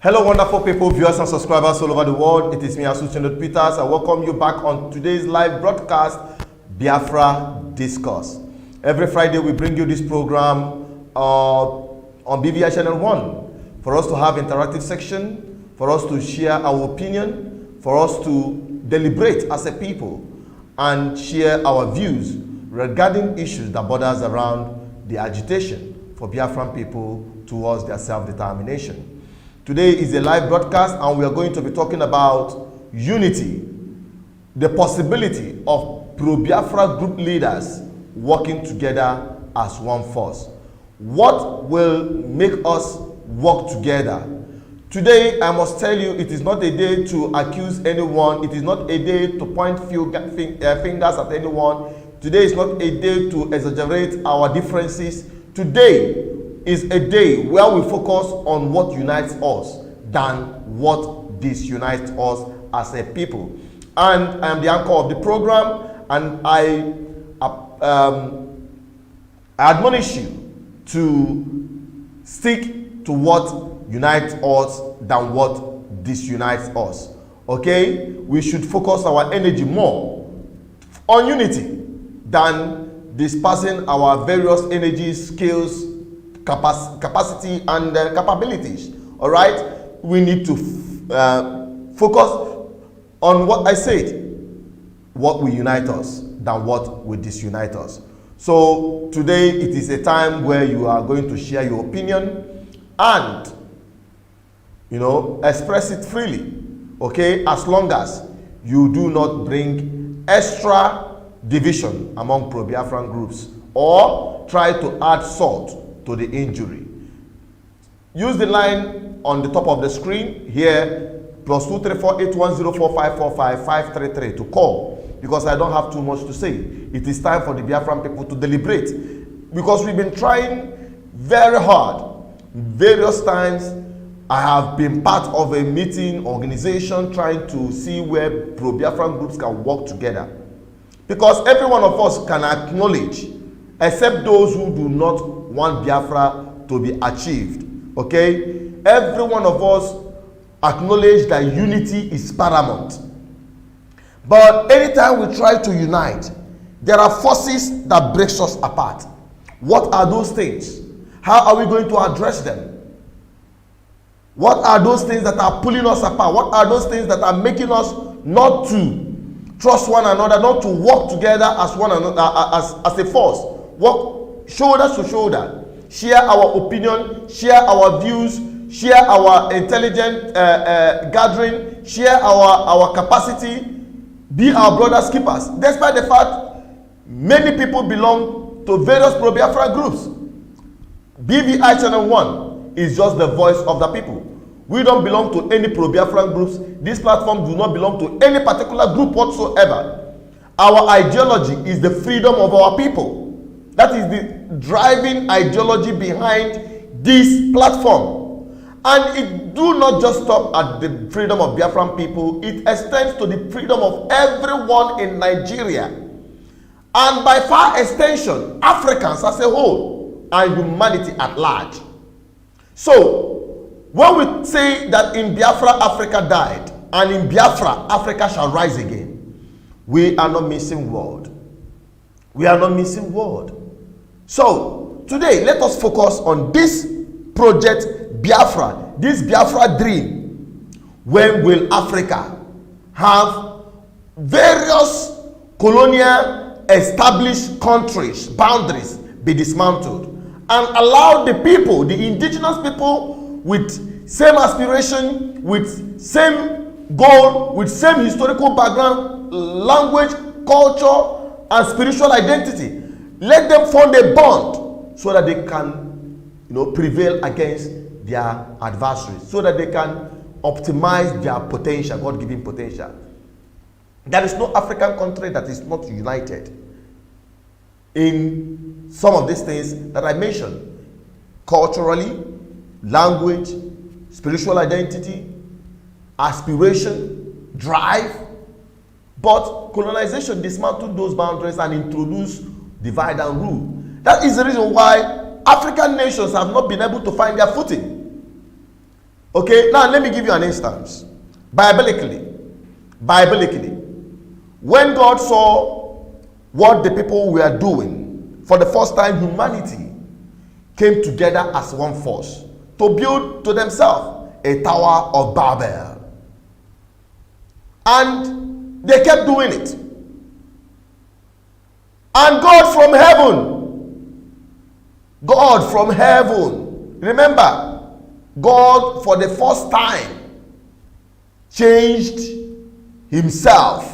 Hello, wonderful people, viewers and subscribers all over the world. It is me, Asuchinot Peters. I welcome you back on today's live broadcast, Biafra Discourse. Every Friday, we bring you this program on BVI Channel 1 for us to have interactive section, for us to share our opinion, for us to deliberate as a people and share our views regarding issues that borders around the agitation for Biafran people towards their self-determination. Today is a live broadcast and we are going to be talking about unity, the possibility of pro-Biafra group leaders working together as one force. What will make us work together? Today, I must tell you, it is not a day to accuse anyone. It is not a day to point fingers at anyone. Today is not a day to exaggerate our differences. Today is a day where we focus on what unites us than what disunites us as a people. And I am the anchor of the program, and I admonish you to stick to what unites us than what disunites us. Okay? We should focus our energy more on unity than dispersing our various energies, skills, capacity and capabilities. All right, we need to focus on what I said, what will unite us than what will disunite us. So today it is a time where you are going to share your opinion and express it freely, okay, as long as you do not bring extra division among pro-Biafran groups or try to add salt to the injury. Use the line on the top of the screen here, +2348104545533 to call, because I don't have too much to say. It is time for the Biafran people to deliberate, because we've been trying very hard. Various times I have been part of a meeting, organization, trying to see where pro-Biafran groups can work together, because every one of us can acknowledge, except those who do not want Biafra to be achieved. Okay? Every one of us acknowledge that unity is paramount. But anytime we try to unite, there are forces that break us apart. What are those things? How are we going to address them? What are those things that are pulling us apart? What are those things that are making us not to trust one another, not to work together as one another, as a force? Work shoulder to shoulder, share our opinion, share our views, share our intelligent gathering, share our capacity, be our brothers keepers. Despite the fact many people belong to various pro-Biafra groups, BVI Channel 1 is just the voice of the people. We don't belong to any pro-Biafran groups. This platform do not belong to any particular group whatsoever. Our ideology is the freedom of our people. That is the driving ideology behind this platform. And it do not just stop at the freedom of Biafran people. It extends to the freedom of everyone in Nigeria. And by far extension, Africans as a whole and humanity at large. So, when we say that in Biafra, Africa died, and in Biafra, Africa shall rise again, we are not missing word. We are not missing word. So, today, let us focus on this project Biafra, this Biafra dream. When will Africa have various colonial established countries, boundaries be dismantled, and allow the people, the indigenous people with same aspiration, with same goal, with same historical background, language, culture, and spiritual identity, let them form a bond so that they can, prevail against their adversaries, so that they can optimize their potential, God-given potential. There is no African country that is not united in some of these things that I mentioned: culturally, language, spiritual identity, aspiration, drive. But colonization dismantled those boundaries and introduced divide and rule. That is the reason why African nations have not been able to find their footing. Okay, now let me give you an instance. Biblically, when God saw what the people were doing, for the first time humanity came together as one force to build to themselves a Tower of Babel. And they kept doing it. And God from heaven, remember, God for the first time changed himself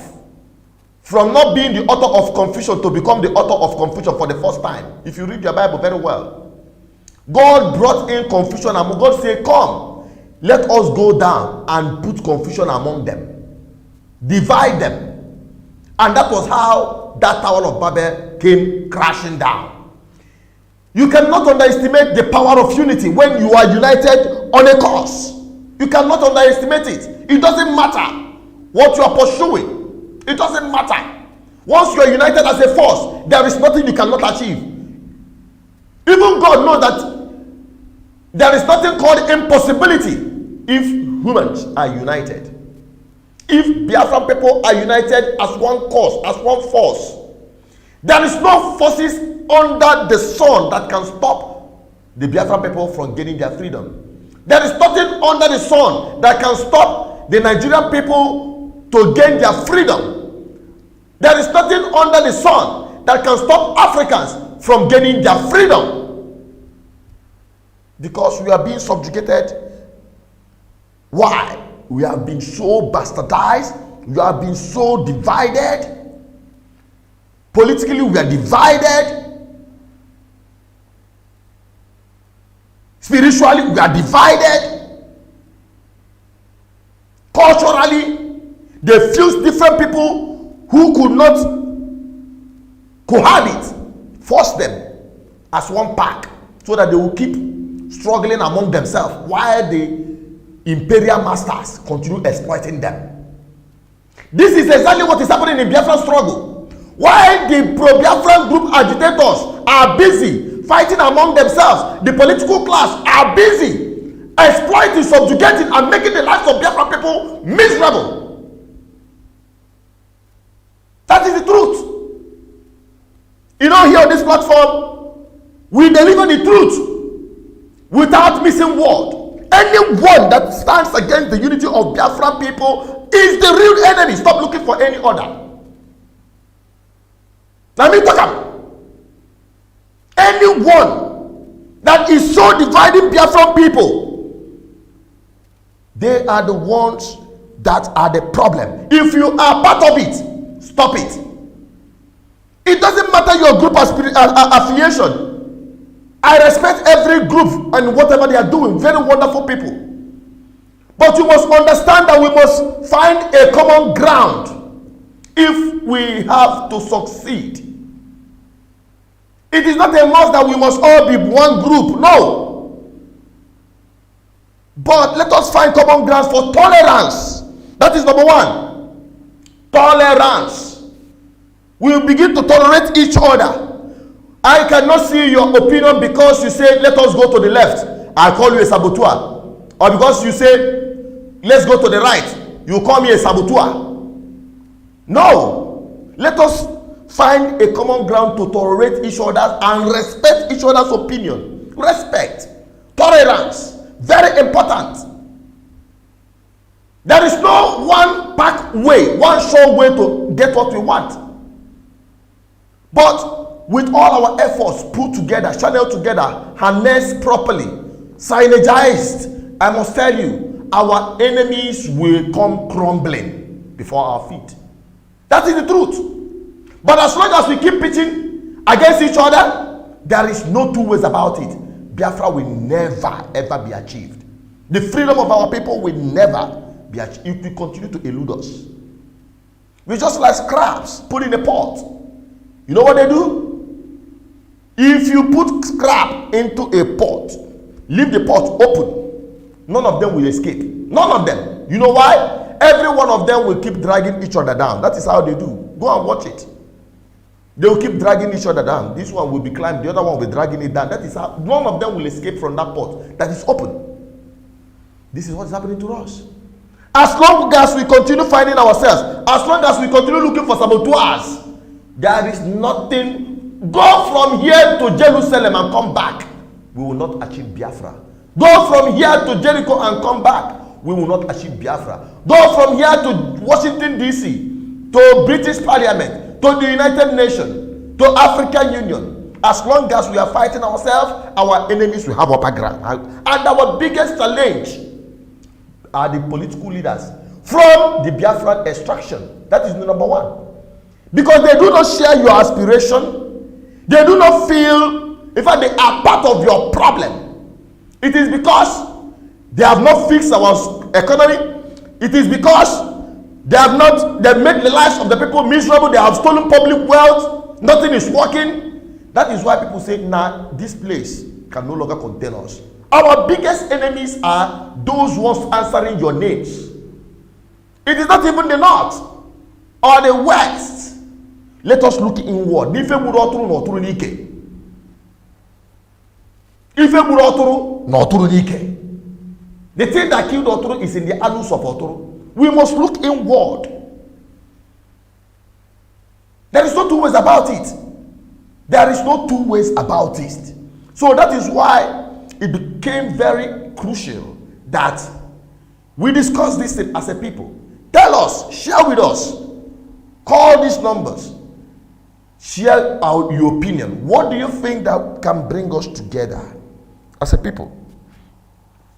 from not being the author of confusion to become the author of confusion for the first time. If you read your Bible very well, God brought in confusion among. God said, come, let us go down and put confusion among them, divide them. And that was how that Tower of Babel came crashing down. You cannot underestimate the power of unity when you are united on a cause. You cannot underestimate it. It doesn't matter what you are pursuing. It doesn't matter. Once you are united as a force, there is nothing you cannot achieve. Even God knows that there is nothing called impossibility if humans are united. If Biafran people are united as one cause, as one force, there is no forces under the sun that can stop the Biafran people from getting their freedom. There is nothing under the sun that can stop the Nigerian people to gain their freedom. There is nothing under the sun that can stop Africans from gaining their freedom. Because we are being subjugated. Why? We have been so bastardized. We have been so divided. Politically, we are divided. Spiritually, we are divided. Culturally, they fuse different people who could not cohabit, force them as one pack so that they will keep struggling among themselves while the imperial masters continue exploiting them. This is exactly what is happening in Biafran struggle. While the pro-Biafran group agitators are busy fighting among themselves, the political class are busy exploiting, subjugating, and making the lives of Biafran people miserable. That is the truth. You know, here on this platform, we deliver the truth without missing word. Anyone that stands against the unity of Biafran people is the real enemy. Stop looking for any other. Let me talk about anyone that is so dividing Biafran people. They are the ones that are the problem. If you are part of it, stop it. It doesn't matter your group affiliation. I respect every group and whatever they are doing. Very wonderful people. But you must understand that we must find a common ground if we have to succeed. It is not a must that we must all be one group. No. But let us find common grounds for tolerance. That is number one. Tolerance. We will begin to tolerate each other. I cannot see your opinion because you say, let us go to the left. I call you a saboteur. Or because you say, let's go to the right. You call me a saboteur. No. Let us find a common ground to tolerate each other and respect each other's opinion. Respect. Tolerance. Very important. There is no one pack way, one sure way to get what we want. But with all our efforts put together, channeled together, harnessed properly, synergized, I must tell you, our enemies will come crumbling before our feet. That is the truth. But as long as we keep pitching against each other, there is no two ways about it. Biafra will never ever be achieved. The freedom of our people will never be achieved. It will continue to elude us. We're just like scraps put in a pot. You know what they do? If you put scrap into a pot, leave the pot open, none of them will escape. None of them. You know why? Every one of them will keep dragging each other down. That is how they do. Go and watch it. They will keep dragging each other down. This one will be climbed, the other one will be dragging it down. That is how none of them will escape from that pot that is open. This is what is happening to us. As long as we continue finding ourselves, as long as we continue looking for saboteurs, there is nothing. Go from here to Jerusalem and come back, we will not achieve Biafra. Go from here to Jericho and come back, we will not achieve Biafra. Go from here to Washington DC, to British Parliament, to the United Nations, to African Union. As long as we are fighting ourselves, our enemies will have upper ground. And our biggest challenge are the political leaders from the Biafran extraction. That is the number one. Because they do not share your aspiration. They do not feel, in fact, they are part of your problem. It is because they have not fixed our economy. It is because they made the lives of the people miserable. They have stolen public wealth. Nothing is working. That is why people say, nah, this place can no longer contain us. Our biggest enemies are those ones answering your names. It is not even the North or the West. Let us look inward. Ife buroturu n'oturu n'ike. Ife buroturu n'oturu n'ike. The thing that killed Oturu is in the annals of Oturu. We must look inward. There is no two ways about it. There is no two ways about it. So that is why it became very crucial that we discuss this thing as a people. Tell us, share with us, call these numbers, share your opinion. What do you think that can bring us together as a people?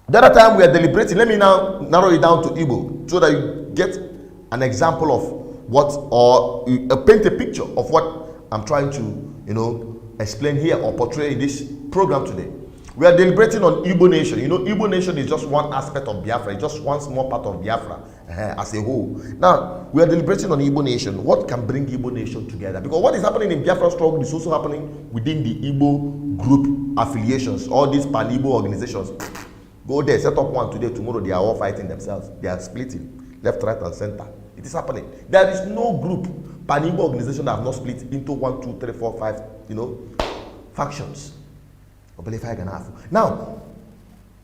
The other time we are deliberating, let me now narrow it down to Igbo so that you get an example of what, or paint a picture of what I'm trying to, explain here or portray in this program today. We are deliberating on Igbo nation. Igbo nation is just one aspect of Biafra. It's just one small part of Biafra as a whole. Now, we are deliberating on Igbo nation. What can bring Igbo nation together? Because what is happening in Biafra struggle is also happening within the Igbo group affiliations, all these pan-Igbo organizations. Go there, set up one today, tomorrow they are all fighting themselves. They are splitting, left, right, and center. It is happening. There is no group, pan-Igbo organization that have not split into 1, 2, 3, 4, 5, factions. Now,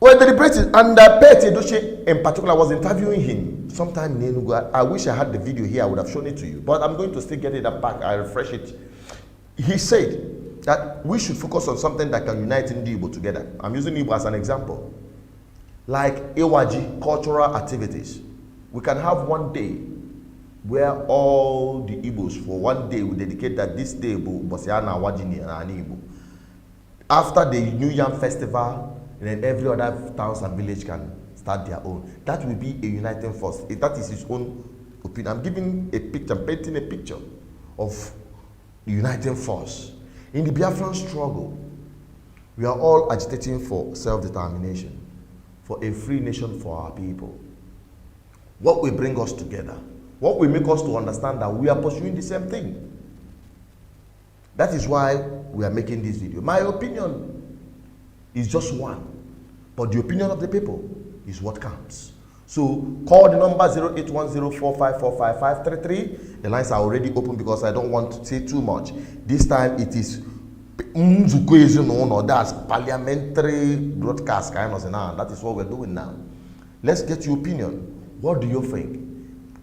we're deliberating, and Pete Edochie in particular was interviewing him sometime in Enugu. I wish I had the video here, I would have shown it to you, but I'm going to still get it back. I refresh it. He said that we should focus on something that can unite Ndi Igbo together. I'm using Igbo as an example. Like Ewaji, cultural activities. We can have one day where all the Igbos for one day we dedicate that this day Bosiana Wajini and Igbo. After the New Yam Festival, then every other towns and village can start their own. That will be a uniting force. That is his own opinion. I'm giving a picture, I'm painting a picture of the uniting force. In the Biafran struggle, we are all agitating for self-determination, for a free nation for our people. What will bring us together? What will make us to understand that we are pursuing the same thing? That is why we are making this video. My opinion is just one, but the opinion of the people is what counts. So call the number 0810454533. The lines are already open because I don't want to say too much. This time it is that's parliamentary broadcast kind of thing. That is what we're doing now. Let's get your opinion. What do you think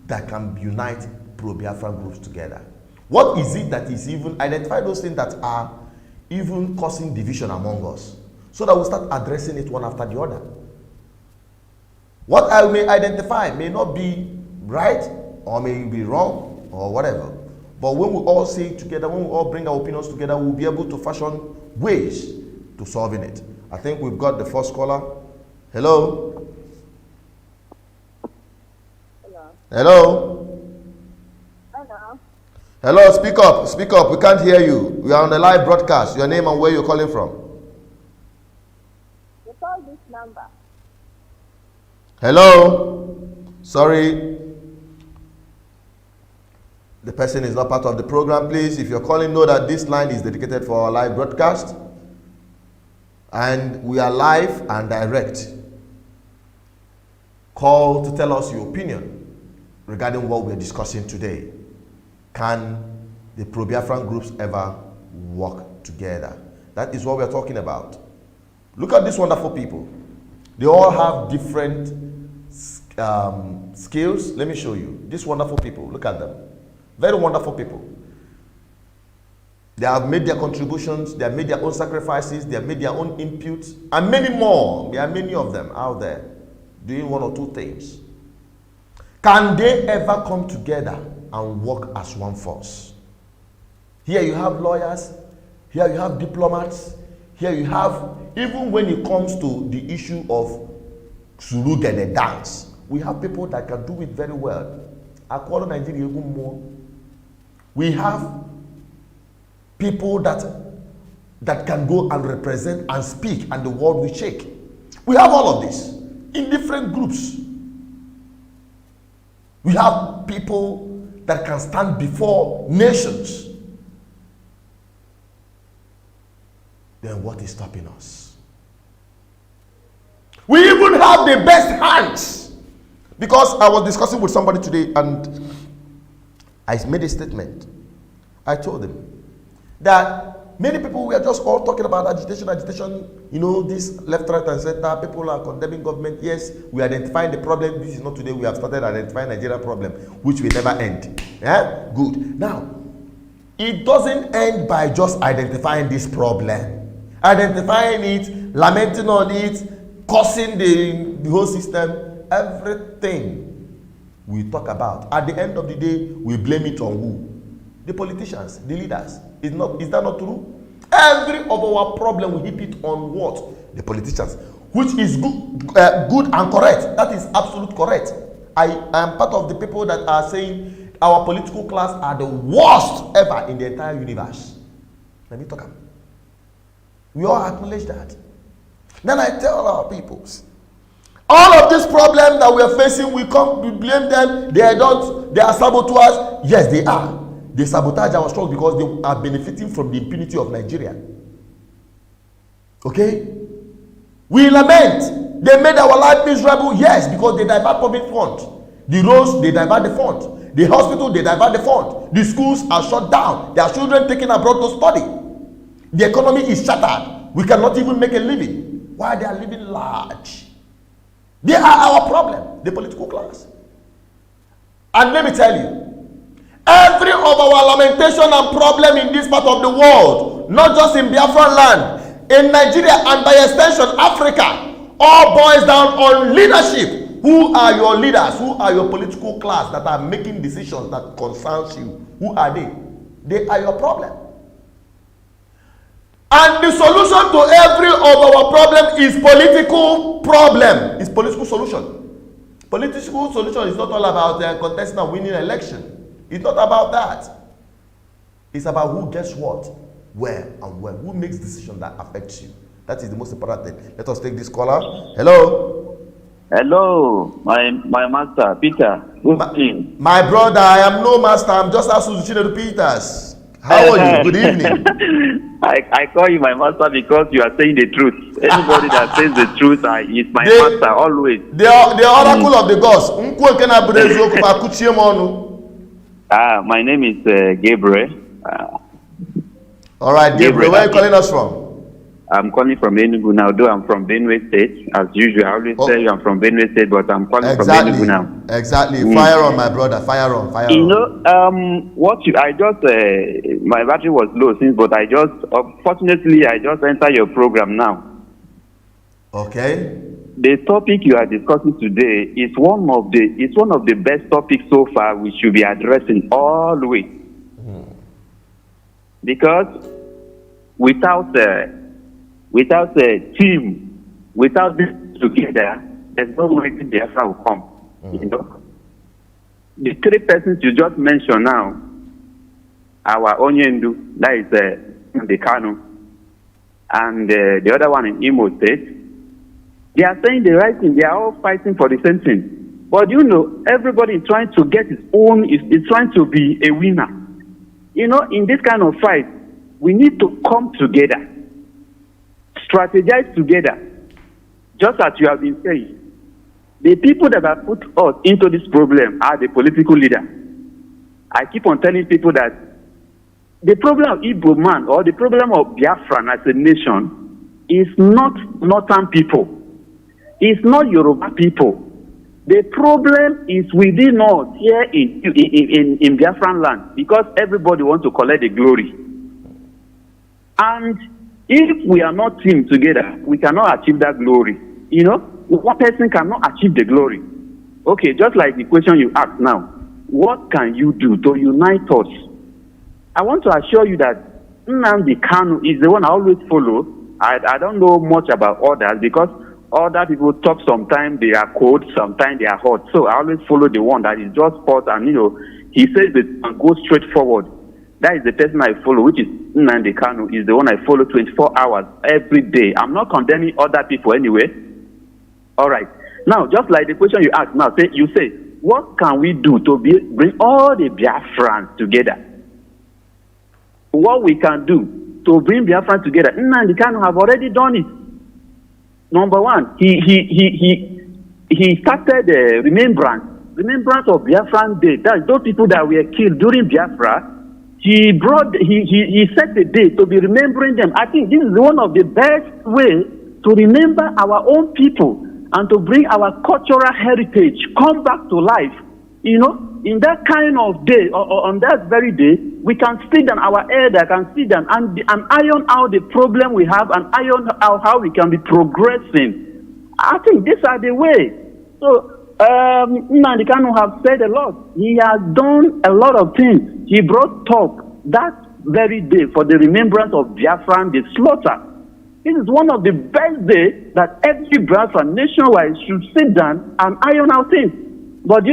that can unite pro-Biafran groups together? What is it that is even, identify those things that are even causing division among us, so that we start addressing it one after the other. What I may identify may not be right or may be wrong or whatever, but when we all say it together, when we all bring our opinions together, we'll be able to fashion ways to solving it. I think we've got the first caller. Hello? Hello? Hello? Hello? Hello, speak up, speak up. We can't hear you. We are on the live broadcast. Your name and where you're calling from. You call this number. Hello? Sorry. The person is not part of the program. Please, if you're calling, know that this line is dedicated for our live broadcast. And we are live and direct. Call to tell us your opinion regarding what we're discussing today. Can the pro-Biafran groups ever work together? That is what we're talking about. Look at these wonderful people. They all have different skills. Let me show you. These wonderful people, look at them. Very wonderful people. They have made their contributions, they have made their own sacrifices, they have made their own inputs, and many more. There are many of them out there doing one or two things. Can they ever come together and work as one force? Here you have lawyers, here you have diplomats, here you have, even when it comes to the issue of surugede dance, we have people that can do it very well. Akwalo Nigeria even more. We have people that can go and represent and speak, and the world will shake. We have all of this in different groups. We have people that can stand before nations. Then what is stopping us? We even have the best hands. Because I was discussing with somebody today and I made a statement. I told them that many people, we are just all talking about agitation, you know, this left, right, and center. People are condemning government. Yes, we identifying the problem. This is not today. We have started identifying Nigeria problem, which will never end. Yeah? Good. Now, it doesn't end by just identifying this problem. Identifying it, lamenting on it, causing the whole system, everything we talk about. At the end of the day, we blame it on who? The politicians, the leaders. Is that not true? Every of our problem we heap it on what? The politicians, which is good and correct. That is absolute correct. I am part of the people that are saying our political class are the worst ever in the entire universe. Let me talk about. We all acknowledge that. Then I tell our peoples, all of this problem that we are facing, we blame them. They are saboteurs. Yes, they are. They sabotage our struggle because they are benefiting from the impunity of Nigeria. Okay? We lament. They made our life miserable. Yes, because they divert public funds. The roads, they divert the fund. The hospital, they divert the fund. The schools are shut down. There are children taken abroad to study. The economy is shattered. We cannot even make a living. Why they are living large? They are our problem, the political class. And let me tell you, every of our lamentation and problem in this part of the world, not just in Biafran land, in Nigeria and by extension Africa, all boils down on leadership. Who are your leaders? Who are your political class that are making decisions that concerns you? Who are they? They are your problem. And the solution to every of our problem is political problem. It's political solution. Political solution is not all about contesting and winning election. It's not about that. It's about who gets what, where, and when. Who makes decisions that affects you. That is the most important thing. Let us take this caller. Hello. Hello, my master, Peter. Good evening. My brother, I am no master. I'm just Asuzu Peters. How are you? Good evening. I call you my master because you are saying the truth. Anybody that says the truth is my master always. The oracle of the gods. My name is Gabriel. All right, Gabriel, where are you calling us from? I'm calling from Enugu now, though I'm from Benue State. As usual, I always tell you I'm from Benue State, but I'm calling from Enugu now. Exactly. Fire on, my brother. Fire on. Fire on. You know, my battery was low since, but fortunately, I just entered your program now. Okay. The topic you are discussing today is one of the best topics so far we should be addressing all the way. Because without a team, without this together, there's no way the Biafra will come. You know, the three persons you just mentioned now, our Onyendu, that is the Kanu, and the other one in Imo State, they are saying the right thing. They are all fighting for the same thing. But you know, everybody is trying to get his own, is trying to be a winner. You know, in this kind of fight, we need to come together, strategize together, just as you have been saying. The people that have put us into this problem are the political leader. I keep on telling people that the problem of Igbo man or the problem of Biafran as a nation is not northern people. It's not Yoruba people. The problem is within us here in Biafran land, because everybody wants to collect the glory. And if we are not teamed together, we cannot achieve that glory. You know, one person cannot achieve the glory. Okay, just like the question you asked now, what can you do to unite us? I want to assure you that Nnamdi Kanu is the one I always follow. I don't know much about others, because other people talk sometimes they are cold, sometimes they are hot. So I always follow the one that is just hot, and he says it and go straight forward. That is the person I follow, which is Nnamdi Kanu, is the one I follow 24 hours every day. I'm not condemning other people anyway. All right. Now, just like the question you asked now, you say, what can we do to bring all the Biafrans together? What we can do to bring Biafrans together, Nnamdi Kanu have already done it. Number one, he started remembrance of Biafran Day. That's those people that were killed during Biafra. He set the day to be remembering them. I think this is one of the best ways to remember our own people and to bring our cultural heritage come back to life. You know, in that kind of day, or on that very day, we can sit down, our elder can sit down and iron out the problem we have, and iron out how we can be progressing. I think these are the way. So, Nnamdi Kanu have said a lot. He has done a lot of things. He brought talk that very day for the remembrance of Biafran, the slaughter. This is one of the best days that every Biafran nationwide should sit down and iron out things. But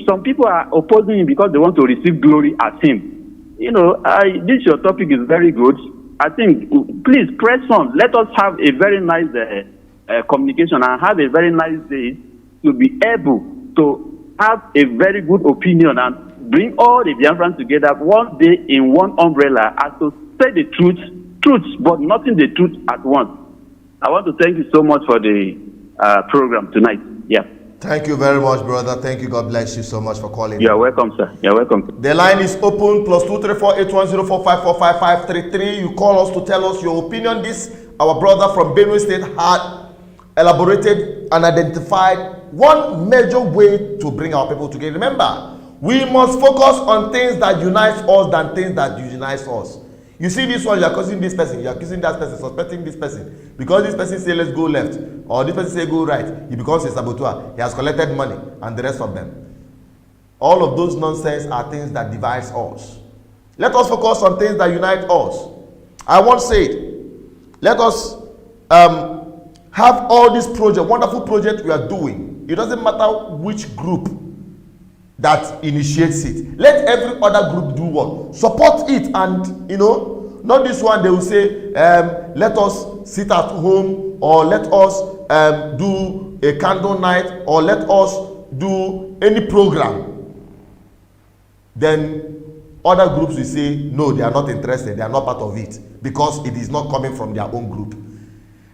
some people are opposing him because they want to receive glory as him. This your topic is very good. I think, please press on. Let us have a very nice communication and have a very nice day to be able to have a very good opinion and bring all the Biafrans together one day in one umbrella, as to say the truth, but nothing the truth at once. I want to thank you so much for the program tonight. Yeah. Thank you very much, brother. Thank you. God bless you so much for calling. You're welcome, sir. You're welcome. The line is open, +2348104545533. You call us to tell us your opinion. This, our brother from Benue State, had elaborated and identified one major way to bring our people together. Remember, we must focus on things that unite us than things that unite us. You see this one, you are accusing this person, you are accusing that person, suspecting this person. Because this person say let's go left, or this person say go right, he becomes a saboteur. He has collected money, and the rest of them. All of those nonsense are things that divide us. Let us focus on things that unite us. I once said, let us have all these projects, wonderful projects we are doing. It doesn't matter which group that initiates it. Let every other group do what? Support it, and not this one they will say, let us sit at home, or let us do a candle night, or let us do any program. Then other groups will say, no, they are not interested, they are not part of it, because it is not coming from their own group.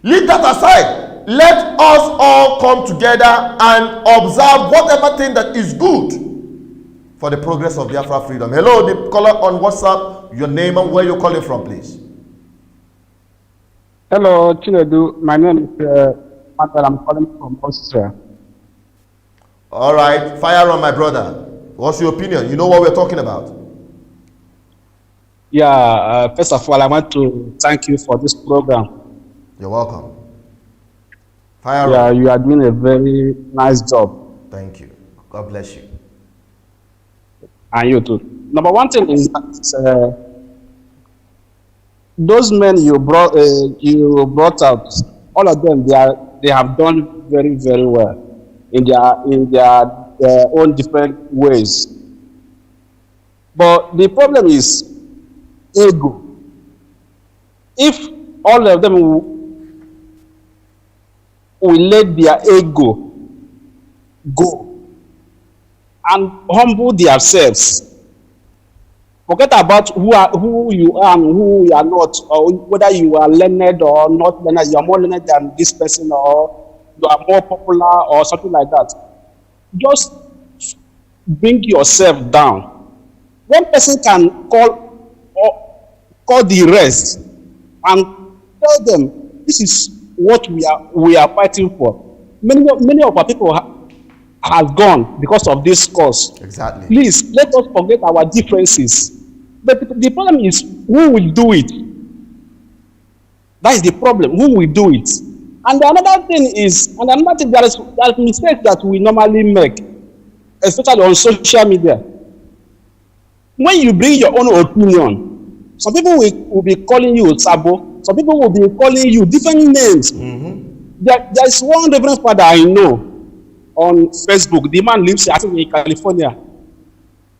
Leave that aside. Let us all come together and observe whatever thing that is good for the progress of Biafra freedom. Hello, the caller on WhatsApp, your name and where you're calling from, please. Hello, Chinedu. My name is Manuel. I'm calling from Austria. All right, fire on, my brother. What's your opinion? You know what we're talking about? Yeah, first of all, I want to thank you for this program. You're welcome. Fire on. Yeah, you are doing a very nice job. Thank you. God bless you. And you too. Number one thing is that those men you brought out, all of them, they have done very, very well in their own different ways. But the problem is ego. If all of them will let their ego go and humble themselves, forget about who you are and who you are not, or whether you are learned or not learned, you are more learned than this person, or you are more popular or something like that. Just bring yourself down. One person can call the rest and tell them, this is what we are fighting for. Many of our people have gone because of this cause. Exactly. Please, let us forget our differences. But the problem is, who will do it? That is the problem. Who will do it? And another thing, there are mistakes that we normally make, especially on social media. When you bring your own opinion, some people will be calling you Sabo, some people will be calling you different names. There is one Reverend Father I know on Facebook. The man lives, I think, in California.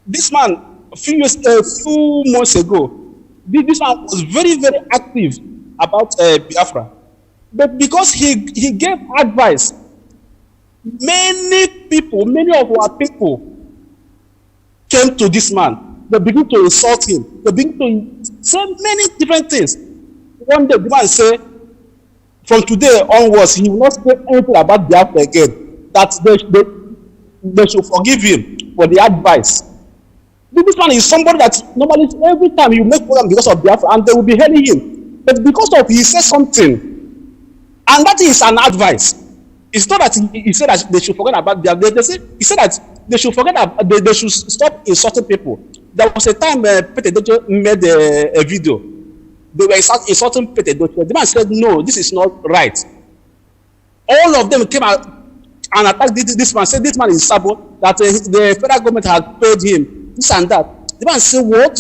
This man, a few months ago, this man was very, very active about Biafra. But because he gave advice, many of our people came to this man. They begin to insult him. They begin to say many different things. One day, the man say, from today onwards, he will not say anything about Biafra again. That they should forgive him for the advice. This man is somebody that normally every time you make program because of Biafra, and they will be hailing him. But because of he said something, and that is an advice. It's not that he said that they should forget about Biafra. He said that they should forget about, they should stop insulting people. There was a time Pete Dojo made a video. They were insulting Pete Dojo. The man said, no, this is not right. All of them came out and attacked this man, said this man is Sabo, that the federal government had paid him, this and that. The man said, what?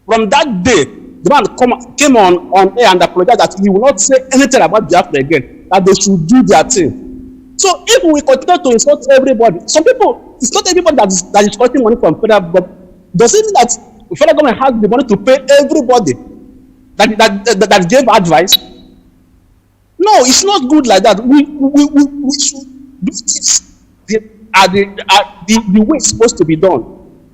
From that day, the man came on air and apologized that he will not say anything about Biafra again, that they should do their thing. So if we continue to insult everybody, some people, it's not everybody that is collecting money from federal government. Does it mean that the federal government has the money to pay everybody that gave advice? No, it's not good like that. We should do this the way it's supposed to be done.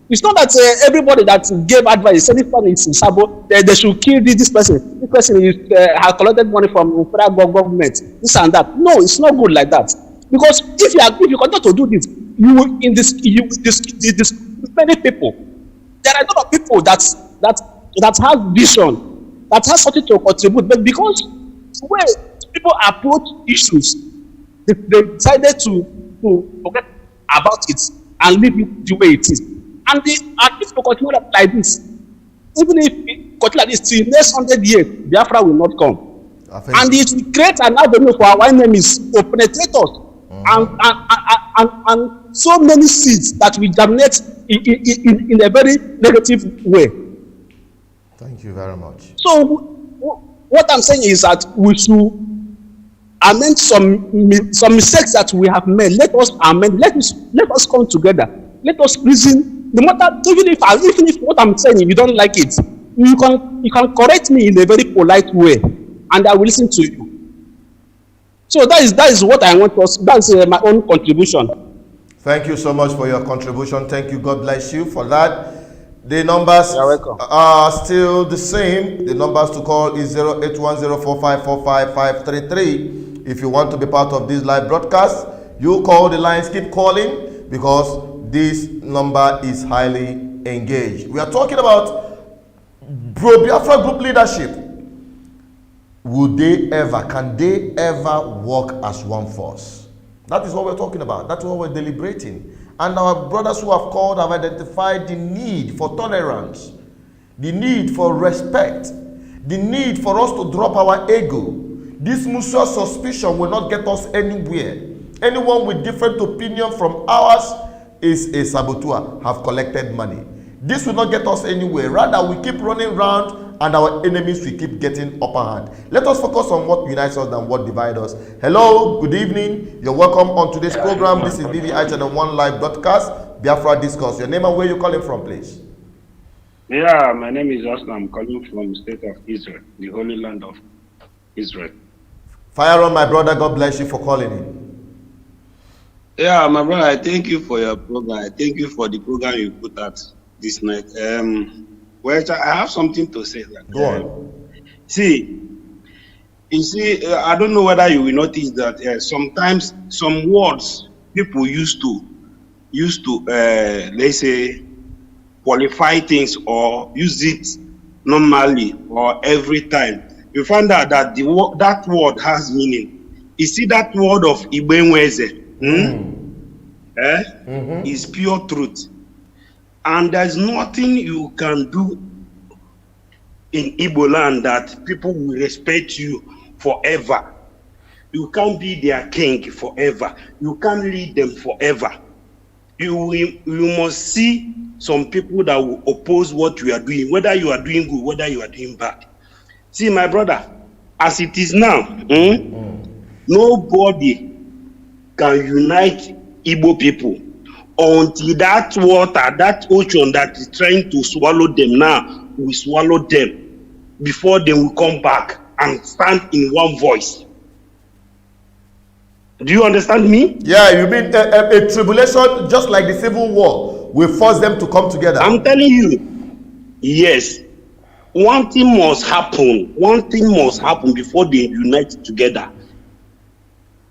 It's not that everybody that gave advice, say this person is in Sabo, they should kill this person. This person has collected money from the federal government, this and that. No, it's not good like that. Because if you continue to do this, you will many people. There are a lot of people that have vision, that has something to contribute, but because the way people approach issues, they decided to forget about it and leave it the way it is. And if we continue like this, even if we continue like this till next 100 years, Biafra will not come. And it will create an avenue for our enemies to penetrate us. And so many seeds that will germinate in a very negative way. Thank you very much. So what I'm saying is that we should amend some mistakes that we have made. Let us amend. Let us come together. Let us reason. No matter, even if what I'm saying you don't like it, you can correct me in a very polite way, and I will listen to you. So that is what I want to. That's my own contribution. Thank you so much for your contribution. Thank you. God bless you for that. The numbers are still the same. The numbers to call is 08104545533. If you want to be part of this live broadcast, you call the lines. Keep calling because this number is highly engaged. We are talking about pro-Biafra group leadership. Can they ever work as one force? That is what we're talking about. That's what we're deliberating. And our brothers who have called have identified the need for tolerance, the need for respect, the need for us to drop our ego. This mutual suspicion will not get us anywhere. Anyone with different opinion from ours is a saboteur, have collected money. This will not get us anywhere. Rather, we keep running around and our enemies will keep getting upper hand. Let us focus on what unites us than what divides us. Hello, good evening. You're welcome on today's program. This is BVI Channel 1 live broadcast, Biafra Discourse. Your name and where you're calling from, please. Yeah, my name is Osman. I'm calling from the state of Israel, the holy land of Israel. Fire on, my brother. God bless you for calling in. Yeah, my brother, I thank you for your program. I thank you for the program you put out this night. Well, I have something to say. Go on. You see, I don't know whether you will notice that sometimes some words people used to, let's say, qualify things or use it normally or every time. You find out that that word has meaning. You see that word of Ibenweze, is pure truth. And there's nothing you can do in Igbo land that people will respect you forever. You can't be their king forever. You can't lead them forever. You must see some people that will oppose what you are doing, whether you are doing good, whether you are doing bad. See, my brother, as it is now, nobody can unite Igbo people until that water, that ocean that is trying to swallow them now, will swallow them before they will come back and stand in one voice. Do you understand me? Yeah, you mean a tribulation just like the Civil War will force them to come together? I'm telling you, yes. One thing must happen. One thing must happen before they unite together.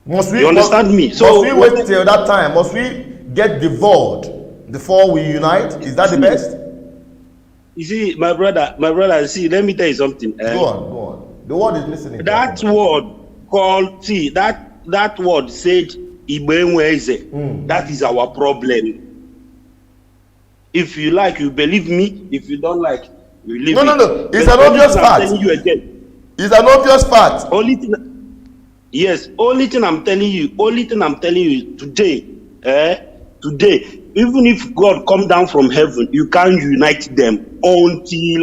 You understand me? So must we wait till that time? Must we get devoured before we unite? Is that the best? You see, my brother, see, let me tell you something. Go on. The word is listening. That word called, see, that word said, Ibenweze. That is our problem. If you like, you believe me. If you don't like, you leave me. No. It's an obvious fact. It's an obvious fact. Only thing I'm telling you today, today, even if God come down from heaven, you can't unite them until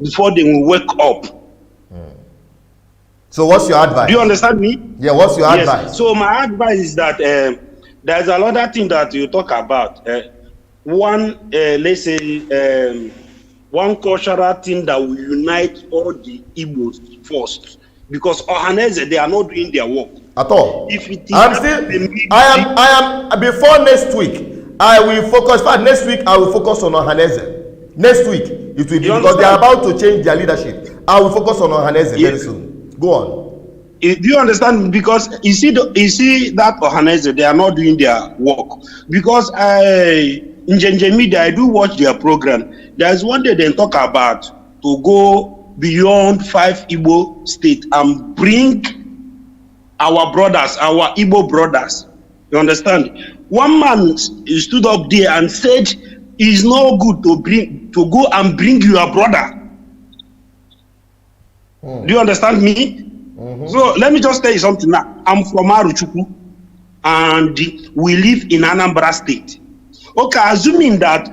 before they will wake up. So what's your advice? Do you understand me? Yeah, what's your advice? So my advice is that there's another thing that you talk about. Let's say, one cultural thing that will unite all the Igbos first. Because Ohanese, they are not doing their work. At all. If it is I am before next week, I will focus. Next week, I will focus on Ohanese. Next week, it will be because they are about to change their leadership. I will focus on Ohanese very soon. Go on. Do you understand? Because you see that Ohanese, they are not doing their work. Because in Genje Media, I do watch their program. There's one day they talk about to go beyond 5 Igbo states and bring our brothers, our Igbo brothers. You understand? One man stood up there and said, "It's no good to go and bring your brother." Do you understand me? So let me just tell you something now. I'm from Aruchukwu and we live in Anambra State. Okay, assuming that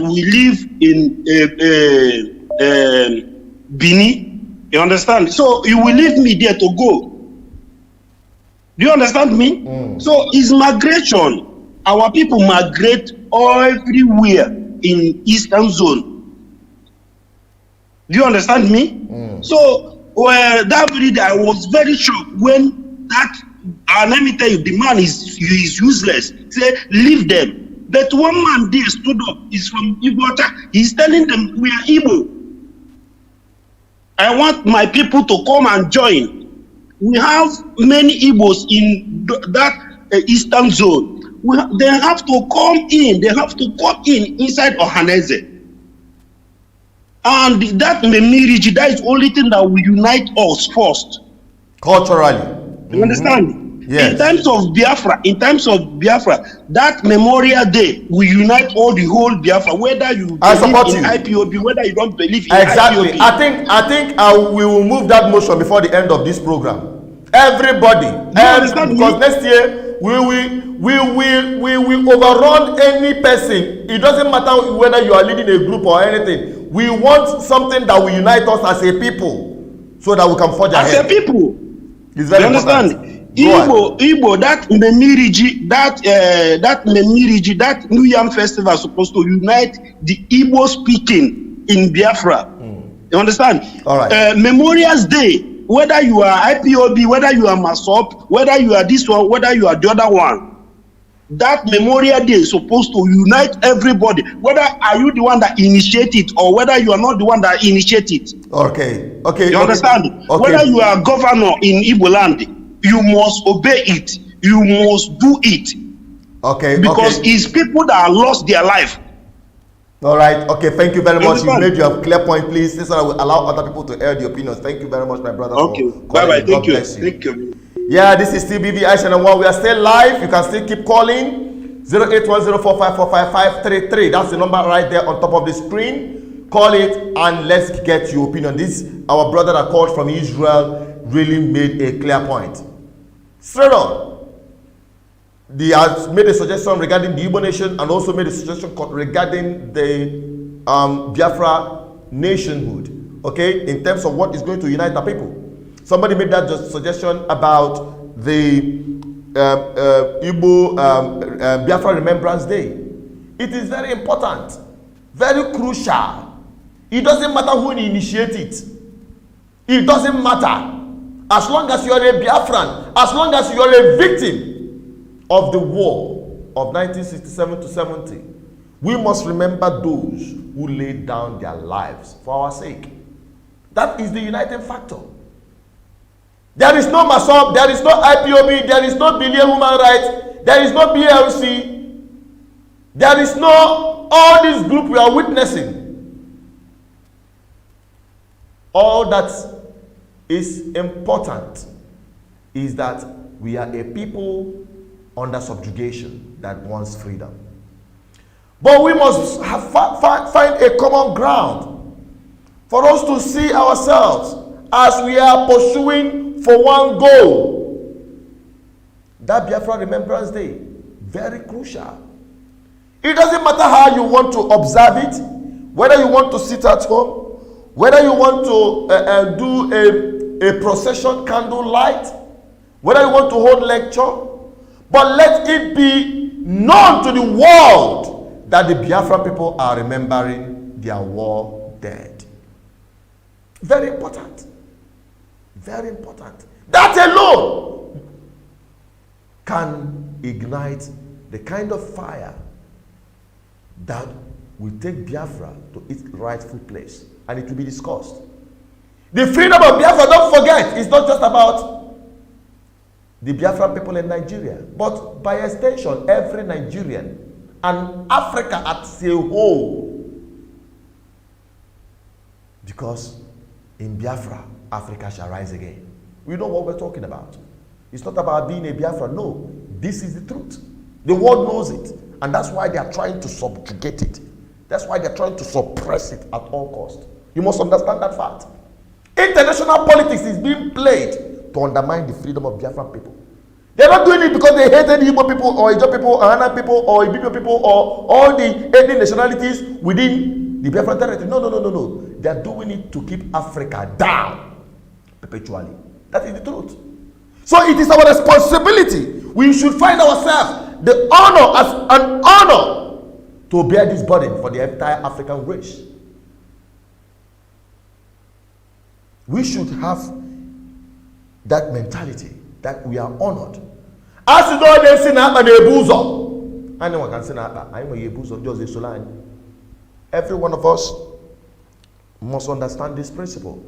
we live in Bini, you understand? So you will leave me there to go. Do you understand me? So it's migration. Our people migrate everywhere in Eastern Zone. Do you understand me? So that very day I was very shocked when that, and let me tell you, the man is useless. Say, leave them. But one man there stood up, he's from Igbo. He's telling them, we are Igbo. I want my people to come and join. We have many Igbos in that Eastern Zone. They have to come in. They have to come in inside Ohanese. And that Memiriji, that is the only thing that will unite us first. Culturally. You understand? Yes. In terms of Biafra, that Memorial Day will unite all the whole Biafra, whether you believe in IPOB, whether you don't believe in IPOB. I think we will move that motion before the end of this program. Everybody, because next year we will overrun any person. It doesn't matter whether you are leading a group or anything. We want something that will unite us as a people, so that we can forge ahead. As a people, it's very important. Understand? Igbo, that Memiriji, that New Yam Festival is supposed to unite the Igbo speaking in Biafra. You understand? All right. Memorial's Day, whether you are IPOB, whether you are MASOP, whether you are this one, whether you are the other one, that Memorial Day is supposed to unite everybody. Whether are you the one that initiate it or whether you are not the one that initiate it. Okay. You understand? Okay. Whether you are governor in Igbo land, you must obey it. You must do it. Okay. Because it's people that lost their life. All right. Okay. Thank you very much. You Understand? made your clear point, please. This one will allow other people to air the opinions. Thank you very much, my brother, Okay. for Bye calling bye. in. Thank God you. bless you. Thank you. Yeah, this is still BVI Channel 1. We are still live. You can still keep calling. 08104545533. That's the number right there on top of the screen. Call it and let's get your opinion. This, our brother that called from Israel, really made a clear point. Straight on. They has made a suggestion regarding the Igbo nation and also made a suggestion regarding the Biafra nationhood, okay, in terms of what is going to unite the people. Somebody made that suggestion about the Igbo Biafra Remembrance Day. It is very important, very crucial. It doesn't matter who initiates it. It doesn't matter. As long as you are a Biafran, as long as you are a victim of the war of 1967 to 70, we must remember those who laid down their lives for our sake. That is the uniting factor. There is no MASOP, there is no IPOB, there is no Billion Human Rights, there is no BLC, there is no all this group we are witnessing. All that is important is that we are a people under subjugation that wants freedom. But we must find a common ground for us to see ourselves as we are pursuing for one goal. That Biafra Remembrance Day, very crucial. It doesn't matter how you want to observe it, whether you want to sit at home, whether you want to do a procession candle light, whether you want to hold lecture, but let it be known to the world that the Biafra people are remembering their war dead. Very important. Very important. That alone can ignite the kind of fire that will take Biafra to its rightful place. And it will be discussed. The freedom of Biafra, don't forget, it's not just about the Biafran people in Nigeria, but by extension, every Nigerian and Africa as a whole. Because in Biafra, Africa shall rise again. We know what we're talking about. It's not about being a Biafra. No, this is the truth. The world knows it. And that's why they are trying to subjugate it. That's why they're trying to suppress it at all costs. You must understand that fact. International politics is being played to undermine the freedom of Biafran people. They're not doing it because they hated Igbo people or Ijaw people or Hana people or Ibibio people or all the ethnic nationalities within the Biafran territory. No. They're doing it to keep Africa down perpetually. That is the truth. So it is our responsibility. We should find ourselves the honor as an honor to bear this burden for the entire African race. We should have that mentality that we are honored. As you know, they say na ebuzo. Anyone can say na I am a ebuzo just a solan. Every one of us must understand this principle.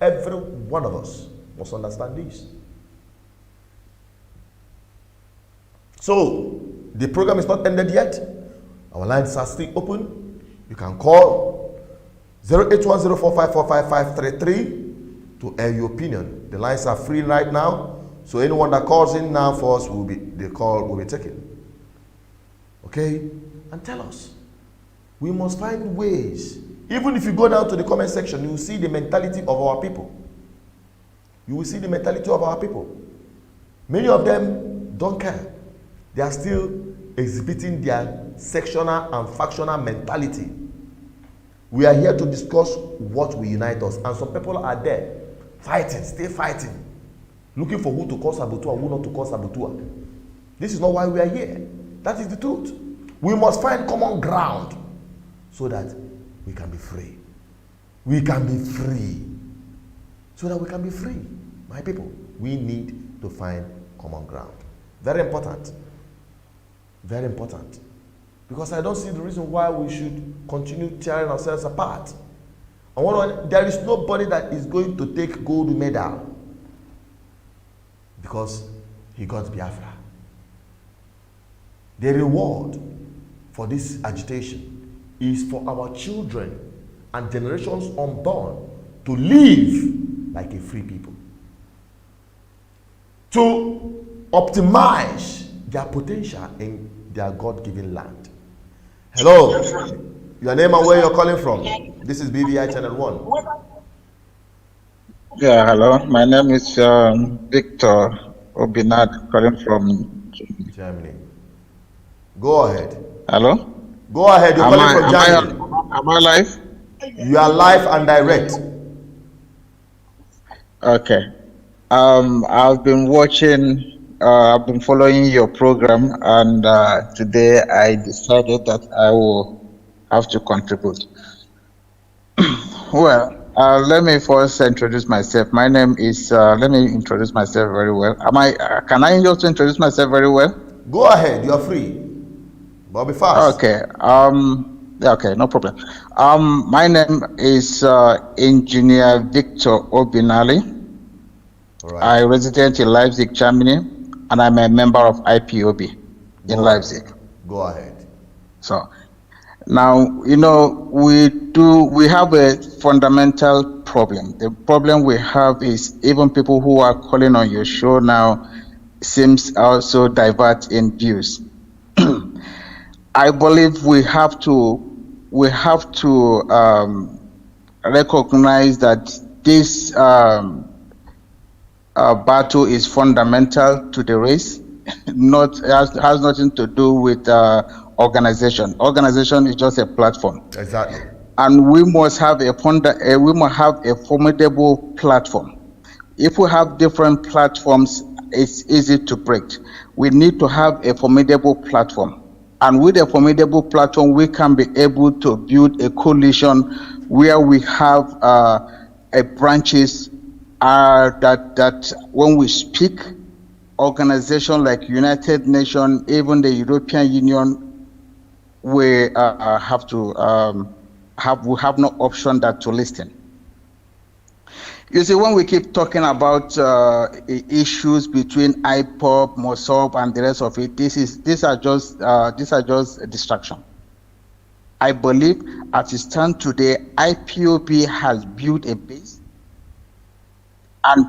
Every one of us must understand this. So the program is not ended yet. Our lines are still open. You can call 08104545533 to air your opinion. The lines are free right now. So anyone that calls in now for us the call will be taken. Okay? And tell us. We must find ways. Even if you go down to the comment section, you will see the mentality of our people. You will see the mentality of our people. Many of them don't care. They are still exhibiting their sectional and factional mentality. We are here to discuss what will unite us. And some people are there fighting, still fighting, looking for who to cause saboteur, who not to cause saboteur. This is not why we are here. That is the truth. We must find common ground so that we can be free. We can be free. So that we can be free. My people, we need to find common ground. Very important. Very important. Because I don't see the reason why we should continue tearing ourselves apart. There is nobody that is going to take gold medal because he got Biafra. The reward for this agitation is for our children and generations unborn to live like a free people, to optimize their potential in their God-given land. Hello, your name and where you're calling from. This is BVI Channel 1. Yeah, hello. My name is Victor Obinad, calling from Germany. Go ahead. Hello? Go ahead. You're calling from Germany. Am I live? You are live and direct. Okay. I've been watching, I've been following your program, and today I decided that I will have to contribute. Well, let me first introduce myself. My name is, let me introduce myself very well. Can I also introduce myself very well? Go ahead, you're free. But be fast. Okay. Okay, no problem. My name is Engineer Victor Obinali. Right. I resident in Leipzig, Germany, and I'm a member of IPOB in Leipzig. Go ahead. So now, you know, we have a fundamental problem. The problem we have is even people who are calling on your show now seems also divert in views. I believe we have to recognize that this battle is fundamental to the race. Has nothing to do with organization. Organization is just a platform. Exactly. And we must have a formidable platform. If we have different platforms, it's easy to break. We need to have a formidable platform. And with a formidable platform, we can be able to build a coalition where we have a branches that when we speak, organizations like United Nations, even the European Union, we have no option that to listen. You see, when we keep talking about issues between IPOB, MOSOP, and the rest of it, these are just a distraction. I believe, as it stands today, IPOB has built a base and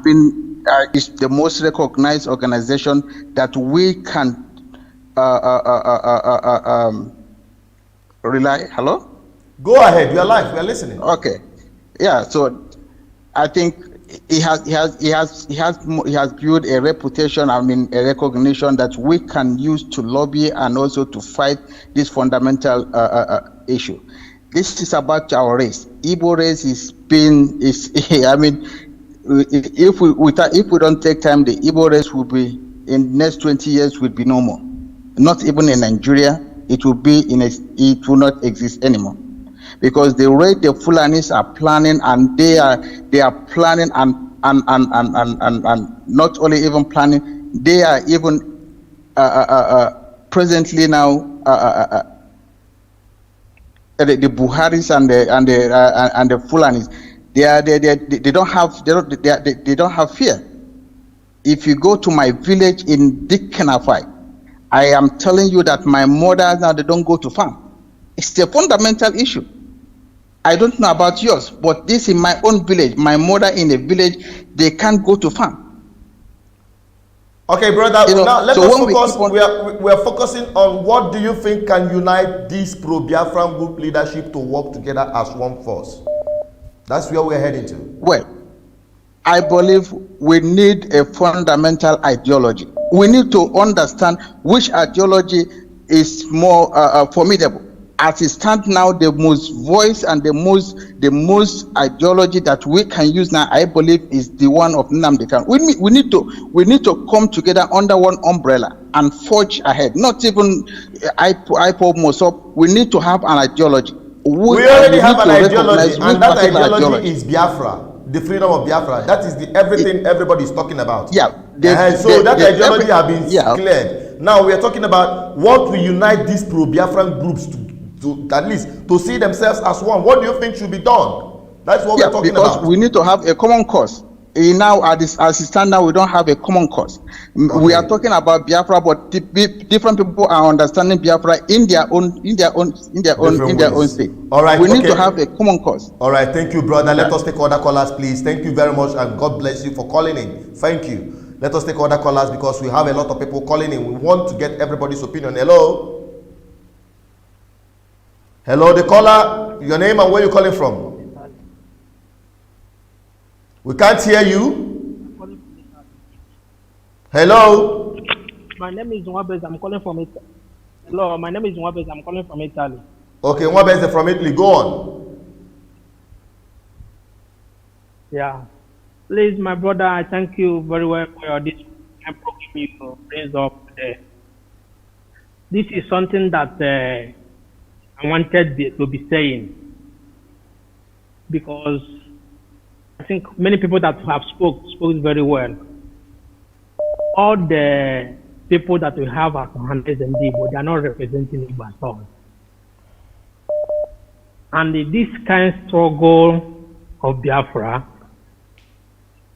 is the most recognized organization that we can rely. Hello? Go ahead. You're live. We're listening. Okay. Yeah. So I think he has built a reputation, a recognition that we can use to lobby and also to fight this fundamental issue. This is about our race. Igbo race if we don't take time, the Igbo race will be in the next 20 years will be no more. Not even in Nigeria, it will not exist anymore. Because the way the Fulanis are planning, and they are planning and not only even planning, they are even presently now the Buharis and the Fulanis, they don't have fear. If you go to my village in Dikkenafai, I am telling you that my mothers now, they don't go to farm. It's a fundamental issue. I don't know about yours, but this in my own village, my mother in a village, they can't go to farm. Okay, brother. Now let us focus. We are focusing on what do you think can unite this pro-Biafran group leadership to work together as one force. That's where we're heading to. Well, I believe we need a fundamental ideology. We need to understand which ideology is more formidable. As it stands now, the most voice and the most ideology that we can use now, I believe, is the one of Nnamdi Kanu. We need to come together under one umbrella and forge ahead. Not even IPOB, MOSOP. We need to have an ideology. We already have an ideology, and that ideology is Biafra, the freedom of Biafra. That is everything everybody is talking about. Yeah. So that ideology has been cleared. Now we are talking about what will unite these pro-Biafran groups to at least to see themselves as one. What do you think should be done? That's what we're talking about. Because we need to have a common cause. Now, as it stands now, we don't have a common cause. We are talking about Biafra, but different people are understanding Biafra in their own state. All right, we need to have a common cause. All right, thank you, brother. Let us take other callers, please. Thank you very much, and God bless you for calling in. Thank you. Let us take other callers because we have a lot of people calling in. We want to get everybody's opinion. Hello. Hello, the caller. Your name and where you calling from? We can't hear you. Hello. My name is Nwabez. I'm calling from Italy. Hello, my name is Nwabez. I'm calling from Italy. Okay, Nwabez from Italy. Go on. Yeah. Please, my brother, I thank you very well for this program you raised up today. This is something that I wanted to be saying because I think many people that have spoke very well. All the people that we have as SMD, but they are not representing Igbo at all. And this kind of struggle of Biafra,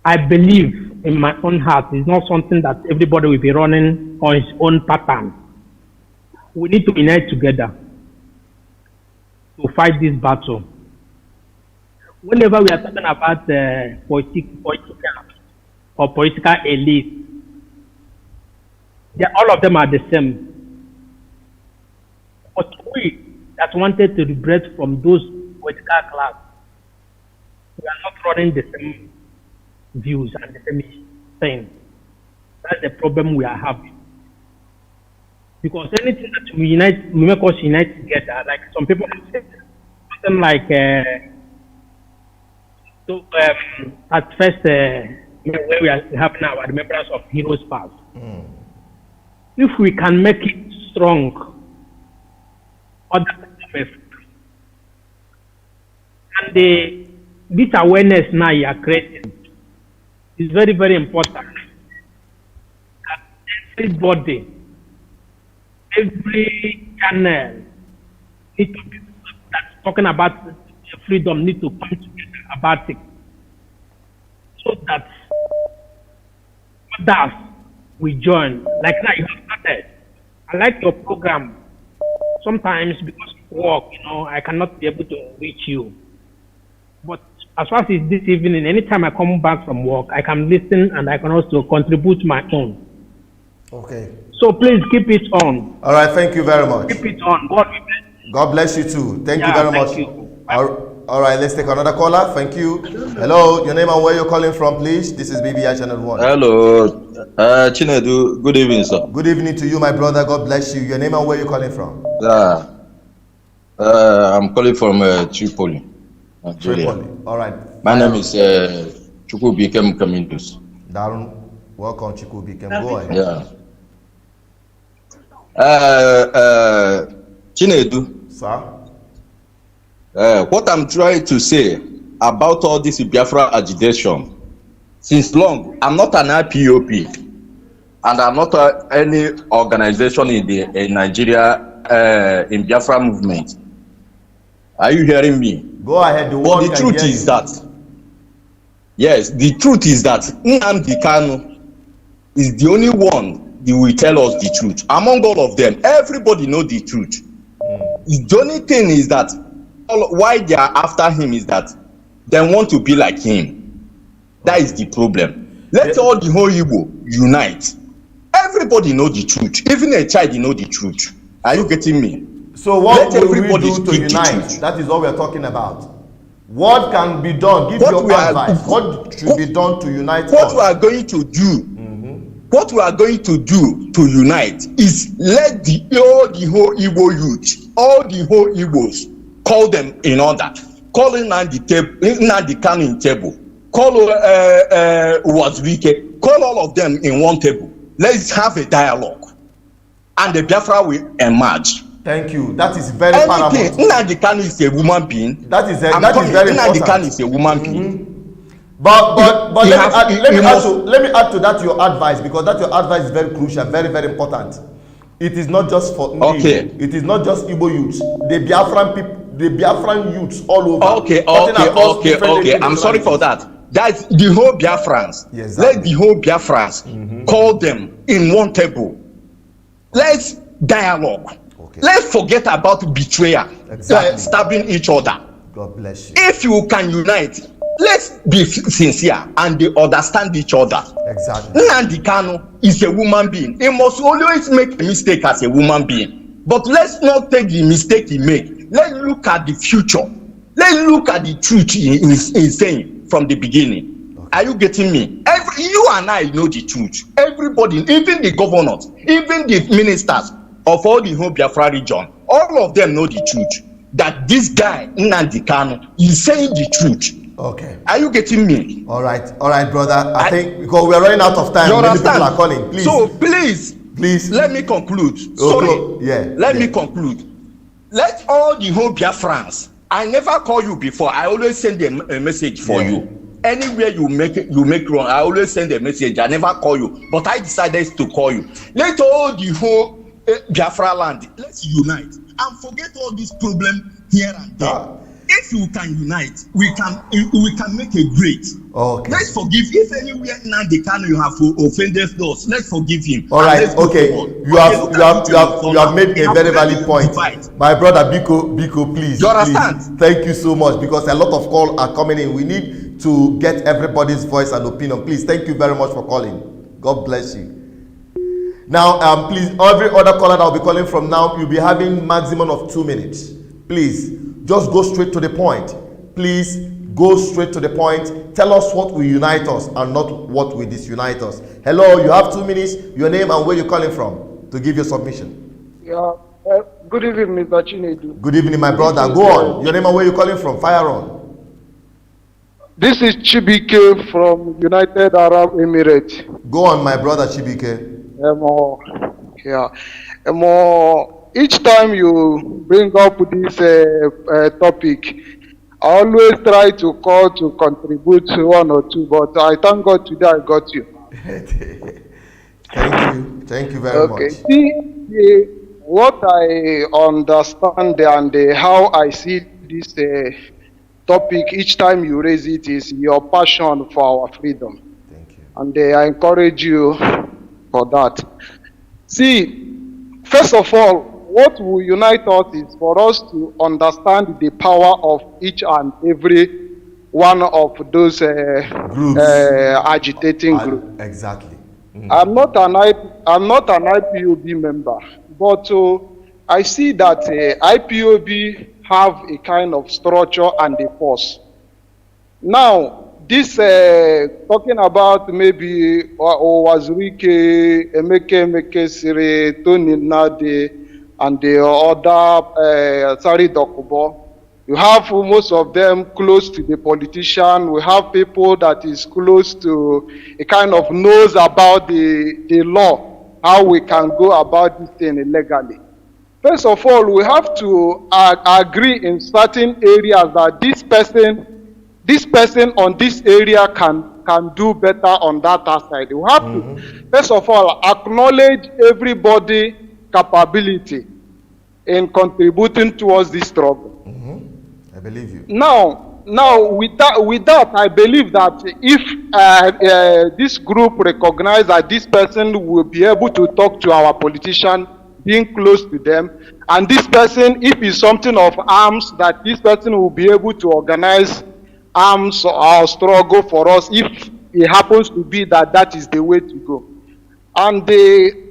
I believe in my own heart, is not something that everybody will be running on his own pattern. We need to unite together to fight this battle. Whenever we are talking about political elite, all of them are the same. But we that wanted to liberate from those political class, we are not running the same views and the same thing. That's the problem we are having. Because anything that we make us unite together, like some people say, something like at first where we are having our remembrance of heroes past. If we can make it strong, and this awareness now you are creating is very, very important. That everybody, every channel need to be that's talking about freedom need to come together about it, so that others we join. Like now you have started. I like your program. Sometimes because of work, I cannot be able to reach you. But as far as it's this evening, anytime I come back from work, I can listen and I can also contribute my own. Okay. So please keep it on. All right, thank you very much. Keep it on. God bless you too. Thank you very much. All right, let's take another caller. Thank you. Hello, your name and where you're calling from, please. This is BVI Channel 1. Hello, Chinedu. Good evening, sir. Good evening to you, my brother. God bless you. Your name and where you're calling from? I'm calling from Tripoli, Nigeria. Tripoli. All right. My name is Chukwubikem Kamindus. Darun, welcome, Chukwubikem. Go ahead. Yeah. Chinedu. Sir? What I'm trying to say about all this Biafra agitation, since long, I'm not an IPOP, and I'm not any organization in Nigeria in Biafra movement. Are you hearing me? Go ahead. But the truth is that, yes, the truth is that Nnamdi Kanu is the only one that will tell us the truth. Among all of them, everybody knows the truth. The only thing is that why they are after him is that they want to be like him. That is the problem. Let all the whole Igbo unite. Everybody know the truth. Even a child know the truth. Are you getting me? So what will we do to unite? That is what we are talking about. What can be done? Give your advice. What should be done to unite? What we are going to do? What we are going to do to unite is let all the whole Igbo youth, all the whole Igbos, call them in order. Call Nnamdi Kanu in table. Call Wazwike. Call all of them in one table. Let's have a dialogue, and the Biafra will emerge. Thank you. That is very paramount. Nnamdi Kanu is a woman being. That is very important. Nnamdi Kanu is a woman being. But let me add to that your advice, because that your advice is very crucial, very, very important. It is not just for okay. It is not just Igbo youths. The Biafran people, the Biafran youths all over. Okay. I'm sorry for that. That's the whole Biafrans. Yes, Let the whole Biafrans call them in one table. Let's dialogue. Okay. Let's forget about betrayal, Exactly. stabbing each other. God bless you. If you can unite, let's be sincere and they understand each other. Exactly. Nnamdi Kanu is a woman being. He must always make a mistake as a woman being. But let's not take the mistake he made. Let's look at the future. Let's look at the truth he is saying from the beginning. Okay. Are you getting me? You and I know the truth. Everybody, even the governors, even the ministers of all the whole Biafra region, all of them know the truth. That this guy, Nnamdi Kanu, is saying the truth. Okay. Are you getting me? All right, brother. I think because we are running out of time, many people are calling. Please. So please, let me conclude. Let me conclude. Let all the whole Biafrans. I never call you before. I always send a message for you. Anywhere you make wrong, I always send a message. I never call you, but I decided to call you. Let all the whole Biafra land, let's unite and forget all this problem here and there. If you can unite, we can make a great. Okay. Let's forgive. If anywhere Nnamdi Kanu you have offended us, let's forgive him. All right. Okay. You have made a very valid point. My brother Biko, please. You understand? Please. Thank you so much because a lot of calls are coming in. We need to get everybody's voice and opinion. Please. Thank you very much for calling. God bless you. Now, please, every other caller that will be calling from now, you'll be having maximum of 2 minutes. Please, just go straight to the point. Please, go straight to the point. Tell us what will unite us and not what will disunite us. Hello, you have 2 minutes. Your name and where you're calling from to give your submission. Yeah. Good evening, Mr. Chinedu. Good evening, my brother. Go on. Your name and where you're calling from. Fire on. This is Chibike from United Arab Emirates. Go on, my brother Chibike. Each time you bring up this topic, I always try to call to contribute to 1 or 2, but I thank God today I got you. Thank you very much. See, what I understand and how I see this topic each time you raise it is your passion for our freedom. Thank you. And I encourage you for that. See, first of all, what will unite us is for us to understand the power of each and every one of those groups, agitating groups. Exactly. I'm not an IPOB member, but I see that IPOB have a kind of structure and a force. Now, this talking about maybe Owazurike, Emeke Sire, Tony Nade, and the other Sari Dokubo, you have most of them close to the politician. We have people that is close to a kind of knows about the law, how we can go about this thing legally. First of all, we have to agree in certain areas that this person on this area can do better on that side. We have to, first of all, acknowledge everybody's capability in contributing towards this struggle. I believe you. Now, with that, I believe that if this group recognize that this person will be able to talk to our politician, being close to them, and this person, if it's something of arms, that this person will be able to organize arms or struggle for us if it happens to be that is the way to go. And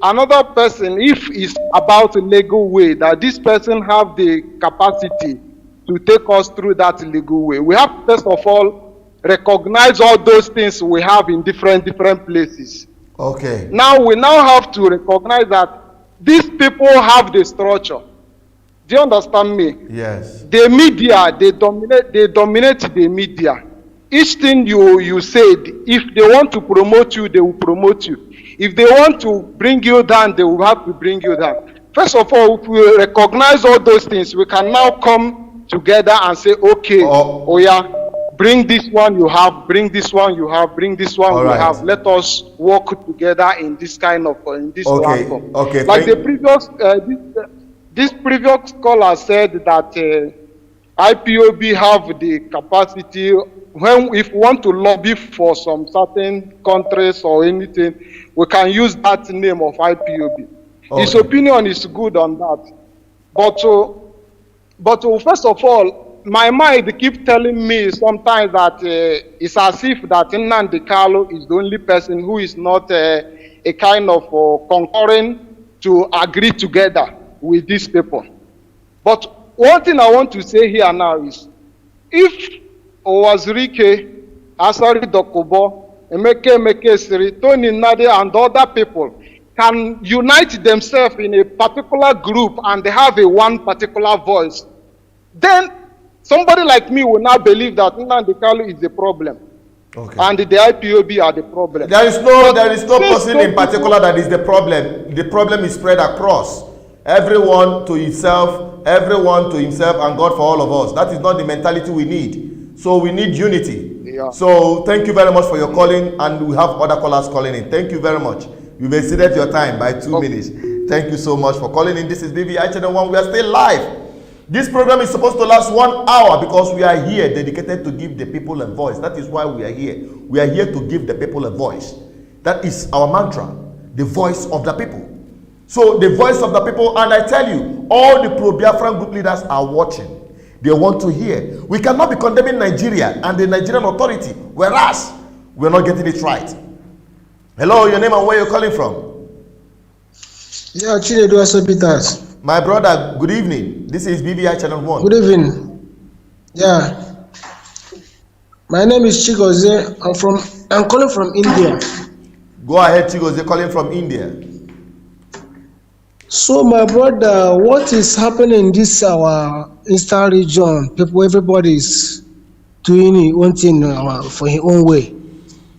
another person, if it's about a legal way, that this person have the capacity to take us through that legal way. We have to, first of all, recognize all those things we have in different places. Okay. Now we have to recognize that these people have the structure. Do you understand me? Yes. The media, they dominate the media. Each thing you said, if they want to promote you, they will promote you. If they want to bring you down, they will have to bring you down. First of all, if we recognize all those things, we can now come together and say, okay, bring this one you have, bring this one you have, bring this one you have. Let us work together in this kind of platform. Okay. Like the previous this previous caller said that IPOB have the capacity, when if we want to lobby for some certain countries or anything, we can use that name of IPOB. His opinion is good on that. But first of all, my mind keep telling me sometimes that it's as if that Nnamdi Kanu is the only person who is not a kind of concurring to agree together with these people. But one thing I want to say here now is, if Owazirike, Asari Dokubo, Emeke Siri, Tony Nade, and other people can unite themselves in a particular group and they have a one particular voice, then somebody like me will not believe that Nnamdi Kanu is the problem. Okay. And the IPOB are the problem. There is no person in particular that is the problem. The problem is spread across. Everyone to himself, and God for all of us. That is not the mentality we need. So we need unity. Yeah. So thank you very much for your calling, and we have other callers calling in. Thank you very much. You've exceeded your time by 2 minutes. Thank you so much for calling in. This is BVI Channel 1. We are still live. This program is supposed to last 1 hour because we are here dedicated to give the people a voice. That is why we are here. We are here to give the people a voice. That is our mantra, the voice of the people. So the voice of the people, and I tell you, all the pro-Biafran group leaders are watching. They want to hear. We cannot be condemning Nigeria and the Nigerian authority, whereas we're not getting it right. Hello, your name and where you're calling from? Yeah, Chinedu Asopitas. My brother, good evening. This is BVI Channel 1. Good evening. Yeah. My name is Chigoze. I'm calling from India. Go ahead, Chigoze, calling from India. So, my brother, what is happening in this our Eastern region? Everybody is doing one thing for his own way.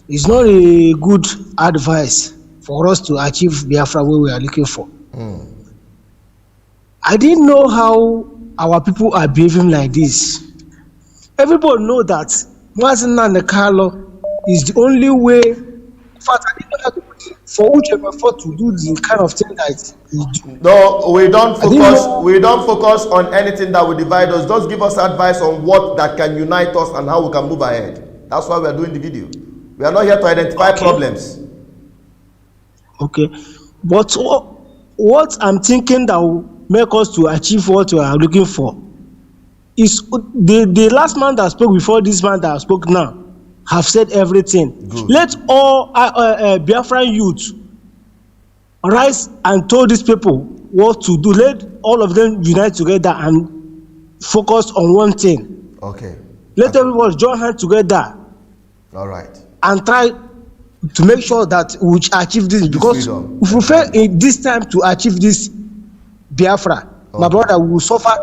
It's not a good advice for us to achieve Biafra where we are looking for. I didn't know how our people are behaving like this. Everybody know that Nnamdi Kanu is the only way. In fact, I didn't know how to put it for whichever to do the kind of thing that he do. No, we don't focus. We don't focus on anything that will divide us. Just give us advice on what that can unite us and how we can move ahead. That's why we are doing the video. We are not here to identify problems. Okay, but what I'm thinking that will make us to achieve what we are looking for is the last man that spoke before this man that spoke now have said everything. Good. Let all Biafran youth rise and tell these people what to do. Let all of them unite together and focus on one thing. Okay. Let everyone join hands together. All right. And try to make sure that we achieve this, because if we fail in this time to achieve this Biafra, my brother, we will suffer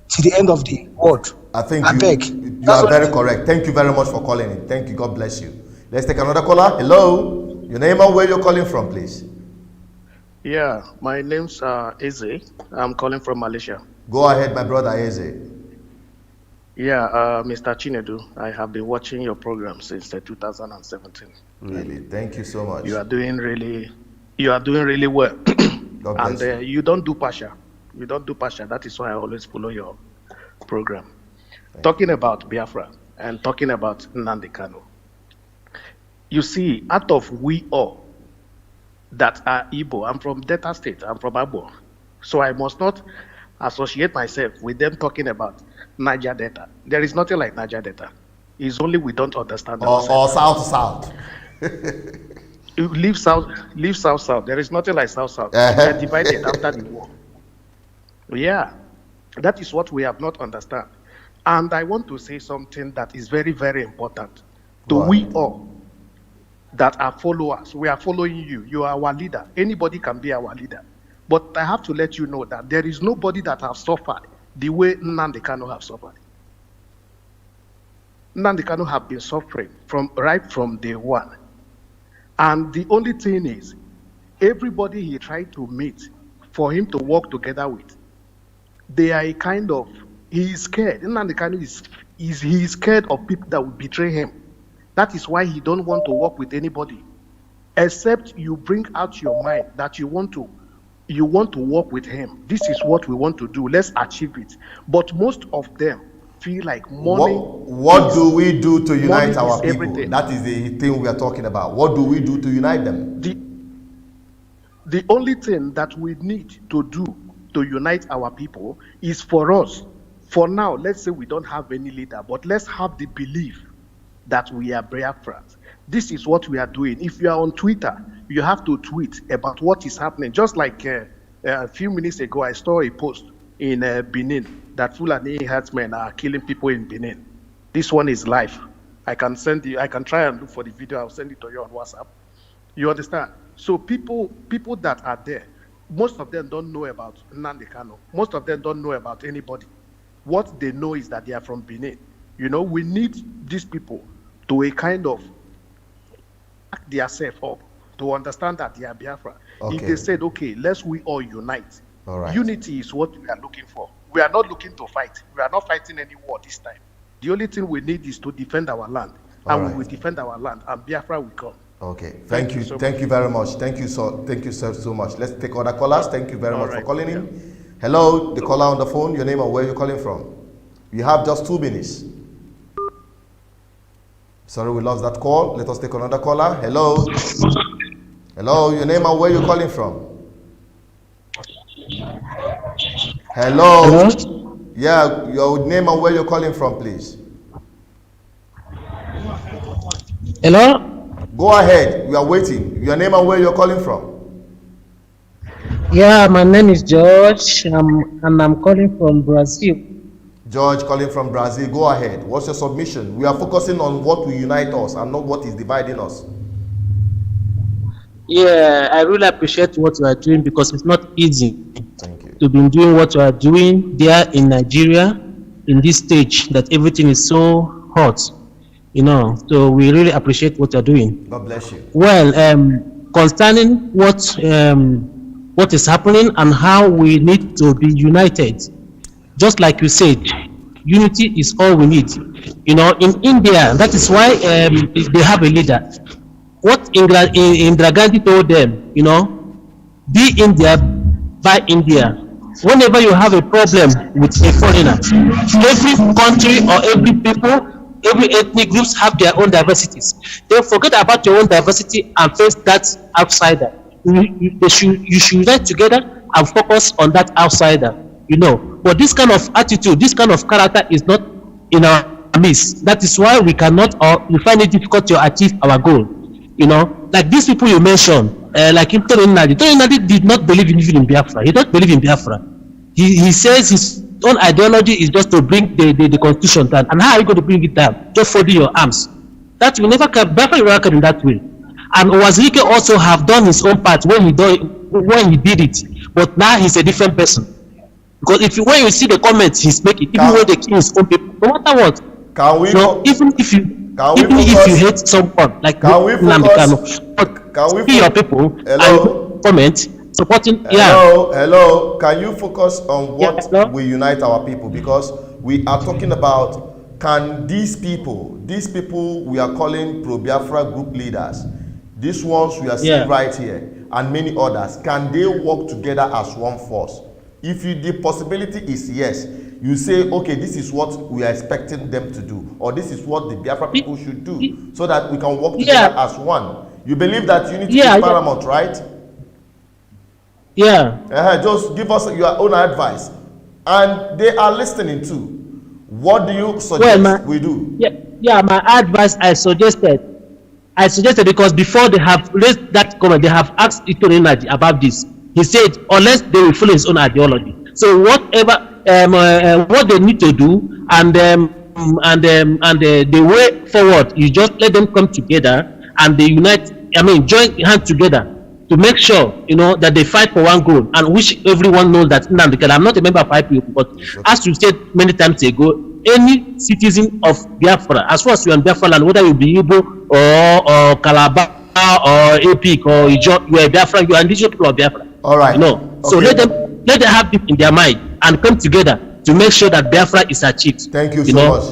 to the end of the world. I think you are very correct. Thank you very much for calling in. Thank you. God bless you. Let's take another caller. Hello. Your name and where you're calling from, please. Yeah, my name's Eze. I'm calling from Malaysia. Go ahead, my brother Eze. Yeah, Mr. Chinedu, I have been watching your program since 2017. Really, thank you so much. You are doing really well. And you don't do partial. You don't do partial. That is why I always follow your program. Talking about Biafra and talking about Nnamdi Kanu. You see, out of we all that are Igbo, I'm from Delta State, I'm from Abo. So I must not associate myself with them talking about Niger Delta. There is nothing like Niger Delta. It's only we don't understand. Or south. Leave south. There is nothing like south. We are divided after the war. Yeah, that is what we have not understand. And I want to say something that is very, very important to we all that are followers. We are following you. You are our leader. Anybody can be our leader. But I have to let you know that there is nobody that has suffered the way Nnamdi Kanu have suffered. Nnamdi Kanu have been suffering right from day one. And the only thing is, everybody he tried to meet for him to work together with, they are a kind of, he is scared. Nnamdi Kanu he is scared of people that will betray him. That is why he don't want to work with anybody, except you bring out your mind that you want to work with him. This is what we want to do. Let's achieve it. But most of them feel like money. What do we do to unite our people? Everything. That is the thing we are talking about. What do we do to unite them? The only thing that we need to do to unite our people is for us, for now, let's say we don't have any leader, but let's have the belief that we are Biafrans. This is what we are doing. If you are on Twitter, you have to tweet about what is happening. Just like a few minutes ago, I saw a post in Benin that Fulani herdsmen are killing people in Benin. This one is live. I can send you, I can try and look for the video. I'll send it to you on WhatsApp. You understand? So people that are there, most of them don't know about Nnamdi Kanu. Most of them don't know about anybody. What they know is that they are from Benin. You know, we need these people to a kind of back themselves up to understand that they are Biafra. Okay. If they said, okay, let's we all unite. All right. Unity is what we are looking for. We are not looking to fight. We are not fighting any war this time. The only thing we need is to defend our land. All and right. we will defend our land, and Biafra will come. Okay, thank you. So Thank you very much. Thank you, sir, so much. Let's take other callers. Thank you very much for calling in. Hello, the caller on the phone, your name and where you're calling from. You have just 2 minutes. Sorry, we lost that call. Let us take another caller. Hello. Hello, your name and where you're calling from. Hello. Hello? Yeah, your name and where you're calling from, please. Hello? Go ahead. We are waiting. Your name and where you're calling from. Yeah, my name is George, and I'm calling from Brazil. George calling from Brazil. Go ahead. What's your submission? We are focusing on what will unite us and not what is dividing us. Yeah, I really appreciate what you are doing because it's not easy Thank you. to be doing what you are doing there in Nigeria in this stage that everything is so hot, you know. So we really appreciate what you are doing. God bless you. Well, concerning what is happening and how we need to be united, just like you said, unity is all we need. You know, in India, that is why they have a leader. What Indira Gandhi told them, you know, be India, buy India. Whenever you have a problem with a foreigner, every country or every people, every ethnic groups have their own diversities. They forget about your own diversity and face that outsider. You should unite together and focus on that outsider, you know. But this kind of attitude, this kind of character is not in our midst. That is why we cannot, or we find it difficult to achieve our goal. You know, like these people you mentioned, like Tony Nnadi did not believe in Biafra. He don't believe in Biafra. He says his own ideology is just to bring the constitution down. And how are you going to bring it down? Just folding your arms. That will never come. Biafra will never come in that way. And Wazirike also have done his own part when he did it. But now he's a different person. Because when you see the comments he's making, even when they kill his own people, no matter what, even if you hate someone like Nnamdi Kanu, see your people and comment supporting. Hello. Can you focus on what will unite our people? Because we are talking about, can these people we are calling pro-Biafra group leaders, these ones we are seeing right here, and many others, can they work together as one force? If the possibility is yes, you say, okay, this is what we are expecting them to do, or this is what the Biafra people should do, so that we can work together as one. You believe that unity is paramount, right? Yeah. Just give us your own advice. And they are listening too. What do you suggest we do? Yeah, my advice I suggested because before they have raised that comment, they have asked Tony Nnadi about this. He said, unless they will follow his own ideology. So whatever what they need to do, and the way forward, you just let them come together and they unite. Join hands together to make sure, you know, that they fight for one goal, and which everyone knows that Nnamdi, I'm not a member of IPOB, but as you said many times ago, any citizen of Biafra, as far as you are in Biafra land, whether you be Igbo or Calabar or Epik or Ijo, you are Biafra, you are indigenous people of Biafra. All right. You know, so let them have it in their mind and come together to make sure that Biafra is achieved. Thank you so much.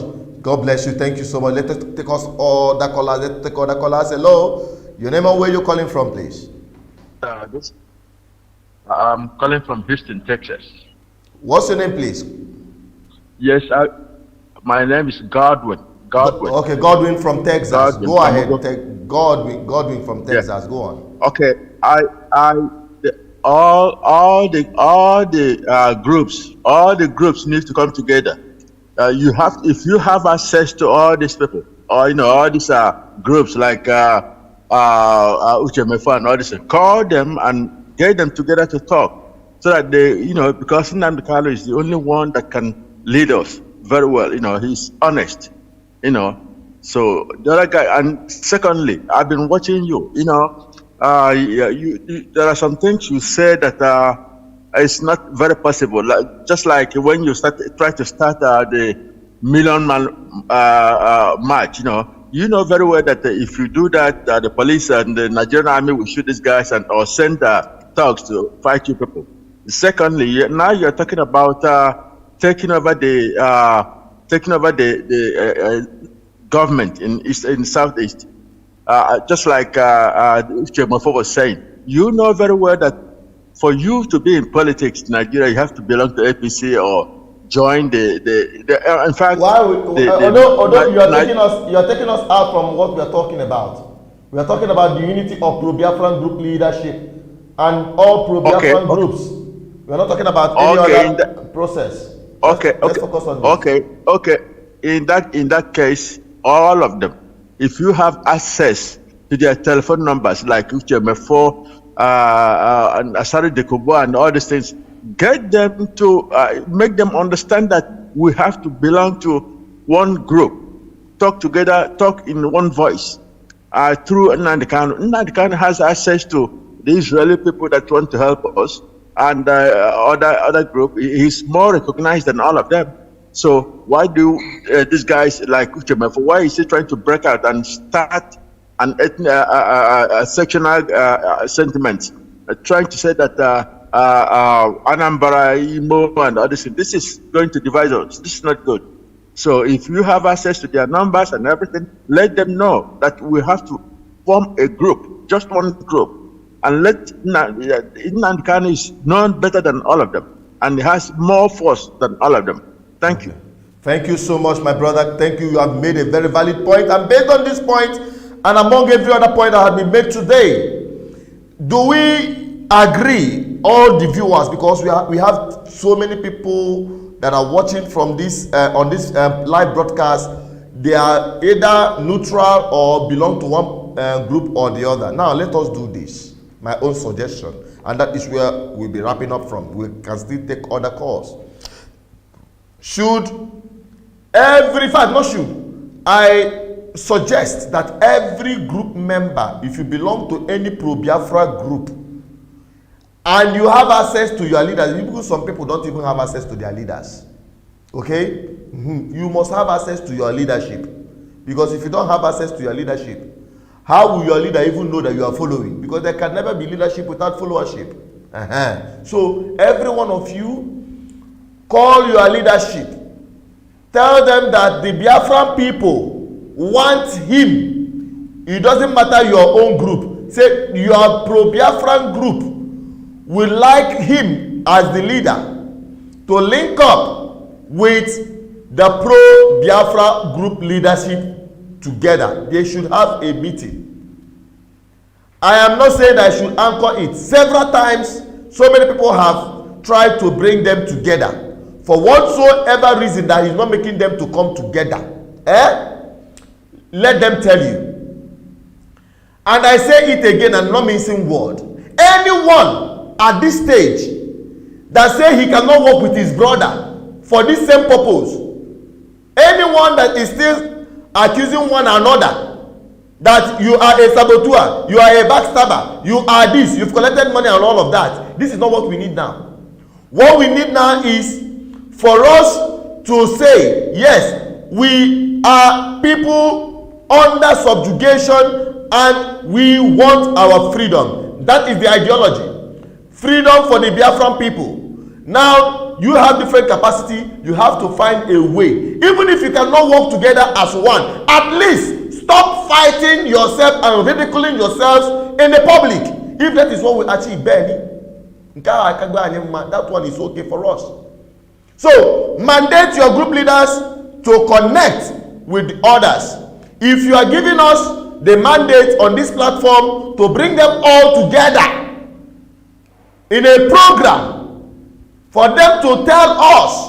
God bless you. Thank you so much. Let us take us all the callers. Let's take all the callers. Hello. Your name and where you're calling from, please. I'm calling from Houston, Texas. What's your name, please? Yes, My name is Godwin. Godwin. Okay, Godwin from Texas. Godwin. Go ahead. Godwin from Texas. Go on. Okay, all the groups need to come together. If you have access to all these people, or all these groups like Uchemefa and all this, call them and get them together to talk, so that they, because Nnamdi Kanu is the only one that can lead us very well. He's honest. So the other guy, and secondly, I've been watching you. There are some things you say that it's not very possible. Just like when you try to start the Million Man march. You know very well that if you do that, the police and the Nigerian army will shoot these guys or send thugs to fight you people. Secondly, now you're talking about taking over the government in Southeast, just like Chemofo was saying. You know very well that for you to be in politics in Nigeria, you have to belong to APC or join the in fact. Although you are taking us out from what we are talking about. We are talking about the unity of pro-Biafran group leadership and all pro-Biafran groups. We are not talking about any other process. Let's focus on this. Okay. In that case, all of them, if you have access to their telephone numbers, like Uchemefo, and Asari Dekobo and all these things, get them to make them understand that we have to belong to one group, talk together, talk in one voice. Through Nnamdi Kanu. Nnamdi Kanu has access to the Israeli people that want to help us, and other group. He's more recognized than all of them. So why do these guys like Uchemefo, why is he trying to break out and start an sectional sentiment, trying to say that Anambra, Imo, and others, this is going to divide us. This is not good. So if you have access to their numbers and everything, let them know that we have to form a group, just one group, and let Nnamdi Kanu is known better than all of them, and he has more force than all of them. Thank you. Thank you so much, my brother. Thank you. You have made a very valid point. And based on this point, and among every other point that has been made today, do we agree, all the viewers, because we have so many people that are watching from this on this live broadcast, they are either neutral or belong to one group or the other. Now let us do this, my own suggestion, and that is where we'll be wrapping up from. We can still take other calls. I suggest that every group member, if you belong to any pro-Biafra group and you have access to your leaders, because some people don't even have access to their leaders, okay, you must have access to your leadership, because if you don't have access to your leadership, how will your leader even know that you are following? Because there can never be leadership without followership. So every one of you, call your leadership. Tell them that the Biafran people want him. It doesn't matter your own group. Say your pro-Biafran group will like him as the leader to link up with the pro-Biafra group leadership together. They should have a meeting. I am not saying that I should anchor it. Several times, so many people have tried to bring them together. For whatsoever reason that is not making them to come together, let them tell you. And I say it again, and not missing word. Anyone at this stage that say he cannot work with his brother for this same purpose, anyone that is still accusing one another that you are a saboteur, you are a backstabber, you are this, you've collected money and all of that, this is not what we need now. What we need now is for us to say, yes, we are people under subjugation and we want our freedom. That is the ideology. Freedom for the Biafran people. Now, you have different capacity, you have to find a way. Even if you cannot work together as one, at least stop fighting yourself and ridiculing yourselves in the public. If that is what we achieve, that one is okay for us. So mandate your group leaders to connect with the others. If you are giving us the mandate on this platform to bring them all together in a program for them to tell us,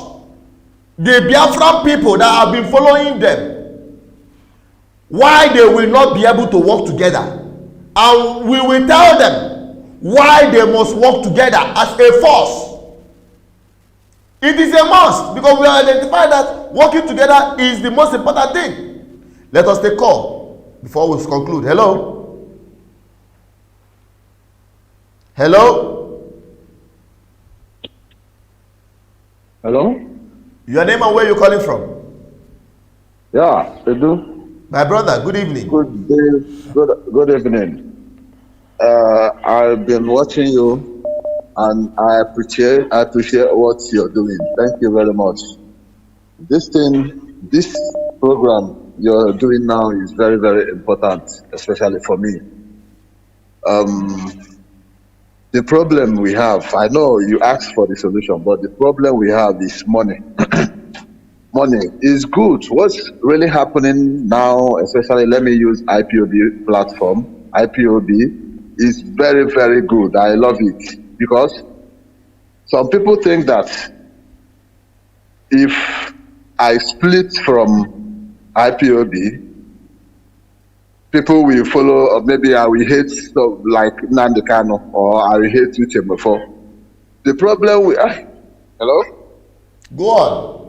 the Biafran people that have been following them, why they will not be able to work together, and we will tell them why they must work together as a force. It is a must, because we identify that working together is the most important thing. Let us take call before we conclude. Hello? Hello? Hello? Your name and where you calling from? Yeah, Edu. My brother, good evening. Good day, good evening. I've been watching you, and I appreciate what you're doing. Thank you very much. This program you're doing now is very, very important, especially for me. The problem we have, I know you asked for the solution, but the problem we have is money. Money is good. What's really happening now, especially let me use IPOB platform. IPOB is very, very good. I love it, because some people think that if I split from IPOB, people will follow, or maybe I will hate stuff like Nnamdi Kanu, or I will hate Uche before. The problem we hello? Go on.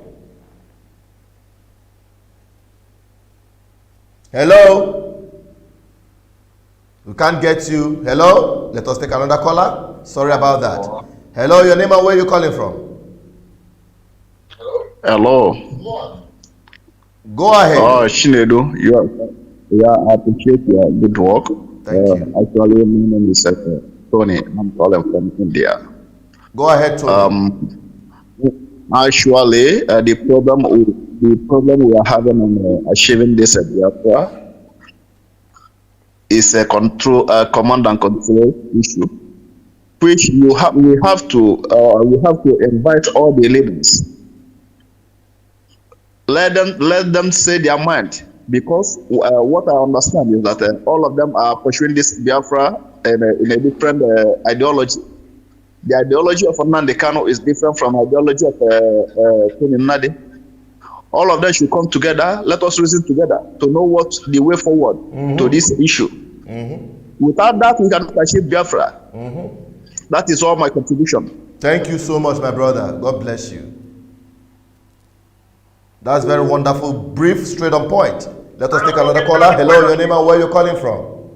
Hello? We can't get you. Hello? Let us take another caller. Sorry about that. Hello, your name and where you calling from? Hello. Go ahead. Oh, Shinedu, I appreciate your good work. Thank you. Actually, my name is Tony. I'm calling from India. Go ahead, Tony. Actually, the problem we are having on achieving this Biafra is a command and control issue, which we have to invite all the leaders. Let them say their mind, because what I understand is that all of them are pursuing this Biafra in a different ideology. The ideology of Nnamdi Kanu is different from the ideology of Tony Nnadi. All of them should come together. Let us reason together to know what the way forward to this issue. Without that, we cannot achieve Biafra. That is all my contribution. Thank you so much, my brother. God bless you. That's very wonderful, brief, straight on point. Let us take another caller. Hello, your name and where you're calling from?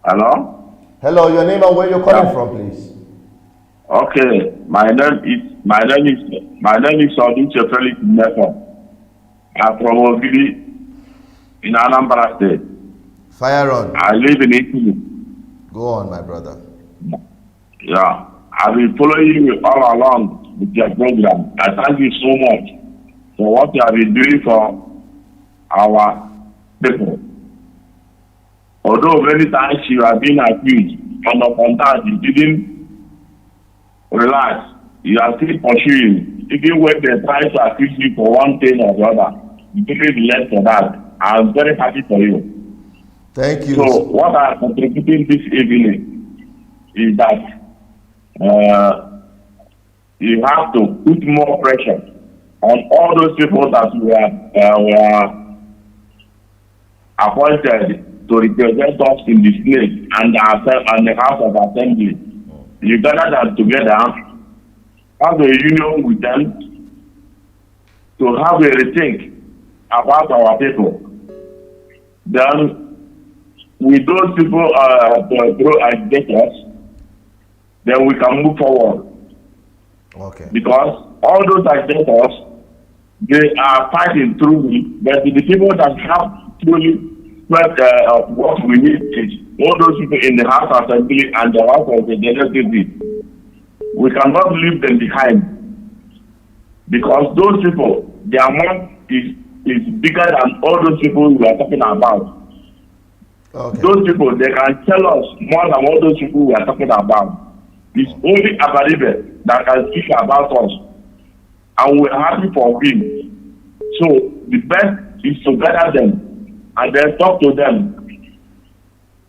Hello? Hello, your name and where you're calling from, please. Okay, my name is Odinche Felix Nepo. I'm from Ogidi in Anambra State. Fire on. I live in Italy. Go on, my brother. Yeah, I've been following you all along with your program. I thank you so much for what you have been doing for our people. Although many times you have been accused and upon that you didn't relax, you are still pursuing. Even when they try to accuse you for one thing or the other, you didn't relent for that. I'm very happy for you. Thank you. So what I'm contributing this evening is that you have to put more pressure on all those people that were appointed to represent us in the Senate and the House of Assembly. You gather them together, have a union with them to have a rethink about our people. Then, with those people through agitators, then we can move forward. Okay. Because all those agitators, they are fighting through it, but the people that have truly what we need is all those people in the House Assembly and the House of the Legislative. We cannot leave them behind, because those people, their amount is bigger than all those people we are talking about. Okay. Those people, they can tell us more than all those people we are talking about. It's only Abaribe that can speak about us, and we're happy for him. So the best is to gather them and then talk to them.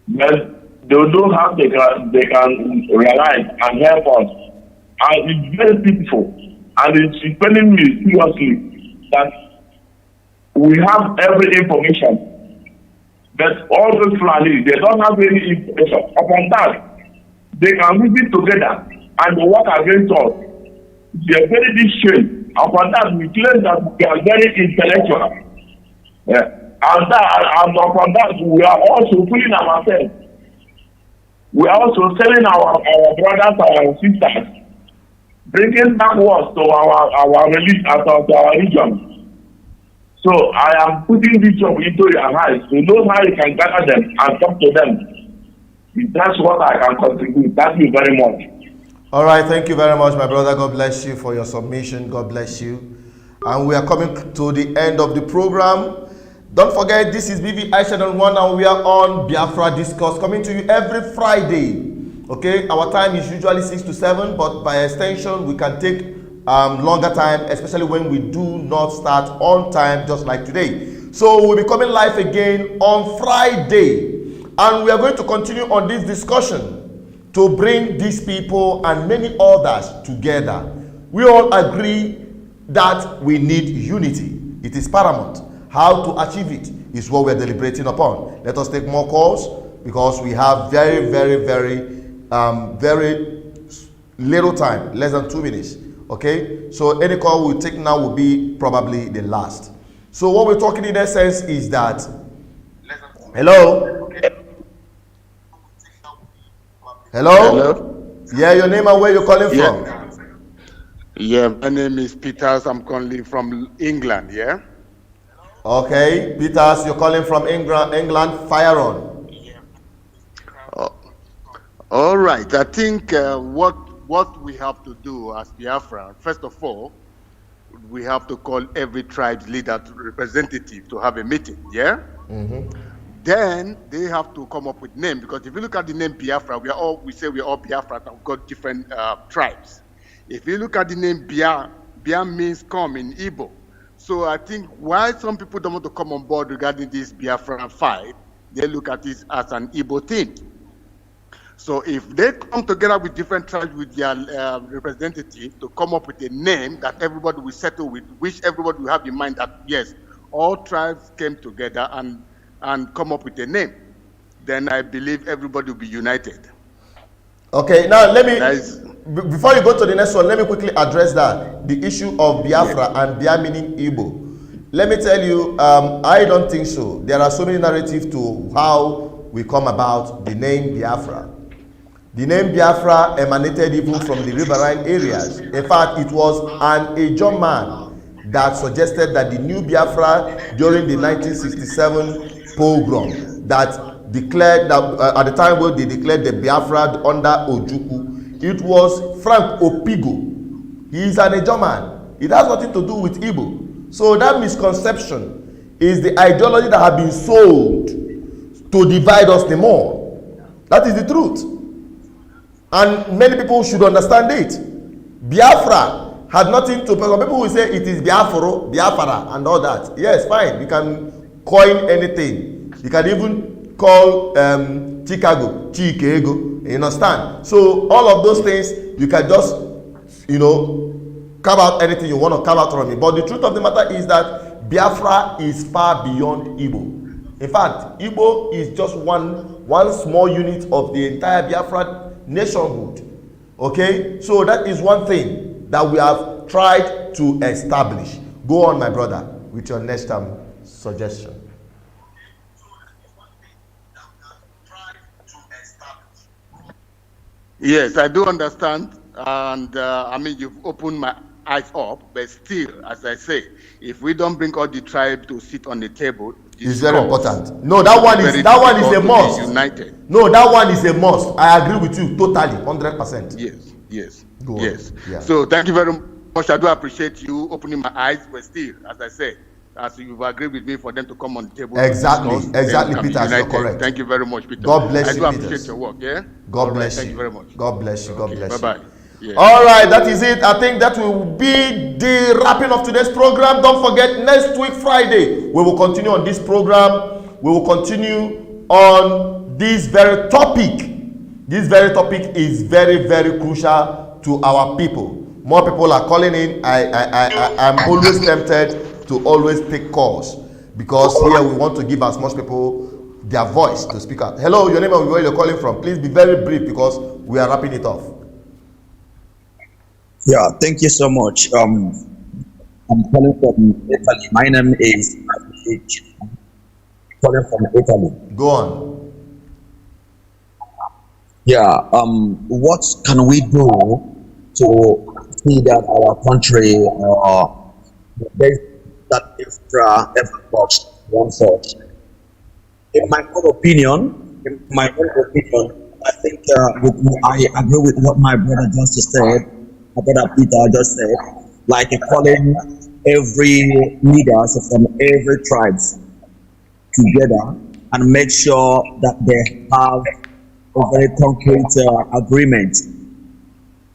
Then they will know how they can realize and help us. And it's very beautiful. And it's telling me seriously that we have every information. But all those Fulani, they don't have any information. Upon that, they can reason together and work against us. They are very big shame. Upon that, we claim that we are very intellectual. Yeah. And upon that, we are also fooling ourselves. We are also telling our brothers, our sisters, bringing backwards to our religion. So I am putting this job into your eyes to know how you can gather them and talk to them. That's what I can contribute. Thank you very much. All right, thank you very much, my brother. God bless you for your submission. God bless you. And we are coming to the end of the program. Don't forget, this is BVI Channel 1 and we are on Biafra Discourse, coming to you every Friday. Okay, our time is usually 6 to 7, but by extension, we can take longer time, especially when we do not start on time, just like today. So we'll be coming live again on Friday, and we are going to continue on this discussion to bring these people and many others together. We all agree that we need unity. It is paramount. How to achieve it is what we're deliberating upon. Let us take more calls because we have very little time, less than 2 minutes. Okay, so any call we'll take now will be probably the last. So what we're talking in essence is that, hello? Hello? Yeah, your name and where you're calling from? Yeah, my name is Peters. I'm calling from England, yeah? Okay, Peters, you're calling from England. Fire on. All right, I think what we have to do as Biafra, first of all, we have to call every tribe's leader to representative to have a meeting, yeah? Mm-hmm. Then they have to come up with name, because if you look at the name Biafra, we say we're all Biafra, and we've got different tribes. If you look at the name Bia means come in Igbo. So I think why some people don't want to come on board regarding this Biafra fight, they look at this as an Igbo thing. So if they come together with different tribes with their representative to come up with a name that everybody will settle with, which everybody will have in mind that yes, all tribes came together and come up with a name, then I believe everybody will be united. Okay, now before you go to the next one, let me quickly address that, the issue of Biafra and Bia meaning Igbo. Let me tell you, I don't think so. There are so many narratives to how we come about the name Biafra. The name Biafra emanated even from the riverine areas. In fact, it was an Ajon man that suggested that the new Biafra during the 1967 pogrom that declared that at the time when they declared the Biafra under Ojukwu, it was Frank Opigo. He is an Ajon man. It has nothing to do with Igbo. So that misconception is the ideology that has been sold to divide us the more. That is the truth. And many people should understand it. Biafra had nothing to, some people will say it is Biafra and all that. Yes, fine. You can coin anything. You can even call Chicago, Chikego. You understand? So all of those things, you can just, carve out anything you want to carve out from it. But the truth of the matter is that Biafra is far beyond Igbo. In fact, Igbo is just one small unit of the entire Biafra nationhood. Okay, so that is one thing that we have tried to establish. Go on, my brother, with your next suggestion. Yes, I do understand, and I mean you've opened my eyes up, but still, as I say, if we don't bring all the tribe to sit on the table, it's very important. No, that one is a must. United. No, that one is a must. I agree with you totally, 100%. Yes. Good. Yes. Yeah. So thank you very much. I do appreciate you opening my eyes, but still, as I say, as you've agreed with me for them to come on the table. Exactly, Peter. You're correct. Thank you very much, Peter. God bless you, I do appreciate your work. Yeah. God bless you. Thank you very much. God bless you. God bless you. Bye bye. Yeah. All right, that is it. I think that will be the wrapping of today's program. Don't forget, next week, Friday, we will continue on this program. We will continue on this very topic. This very topic is very, very crucial to our people. More people are calling in. I'm always tempted to always take calls because here we want to give as much people their voice to speak out. Hello, your name and where you're calling from. Please be very brief because we are wrapping it off. Yeah, thank you so much. I'm calling from Italy. My name is calling from Italy. Go on. Yeah, what can we do to see that our country there's that extra effort one such? In my own opinion, I think I agree with what my brother just said. My brother Peter just said, like calling every leaders from every tribes together and make sure that they have a very concrete agreement.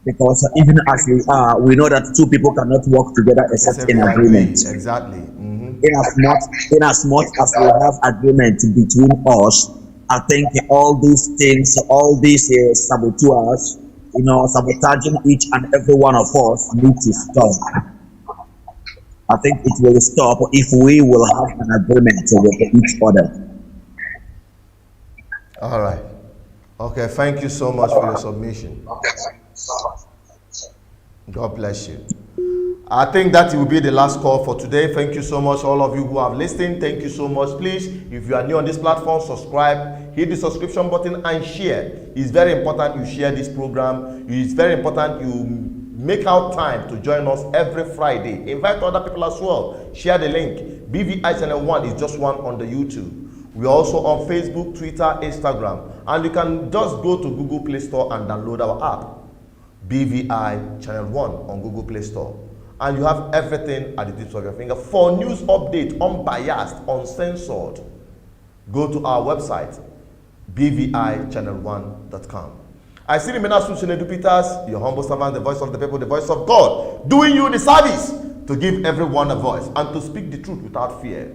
Because even as we are, we know that two people cannot work together except in agreement. Exactly. In as much as we have agreement between us, I think all these things, all these saboteurs, sabotaging each and every one of us need to stop. I think it will stop if we will have an agreement with each other. All right. Okay, thank you so much for your submission. God bless you. I think that will be the last call for today. Thank you so much, all of you who have listened. Thank you so much. Please, if you are new on this platform, subscribe, hit the subscription button and share. It's very important you share this program. It's very important you make out time to join us every Friday. Invite other people as well. Share the link. BVI Channel 1 is just one on the YouTube. We are also on Facebook, Twitter, Instagram. And you can just go to Google Play Store and download our app. BVI Channel 1 on Google Play Store. And you have everything at the tips of your finger. For news update, unbiased, uncensored, go to our website, bvichannel1.com. I see the Menasu Chinedu Peters, your humble servant, the voice of the people, the voice of God, doing you the service to give everyone a voice and to speak the truth without fear.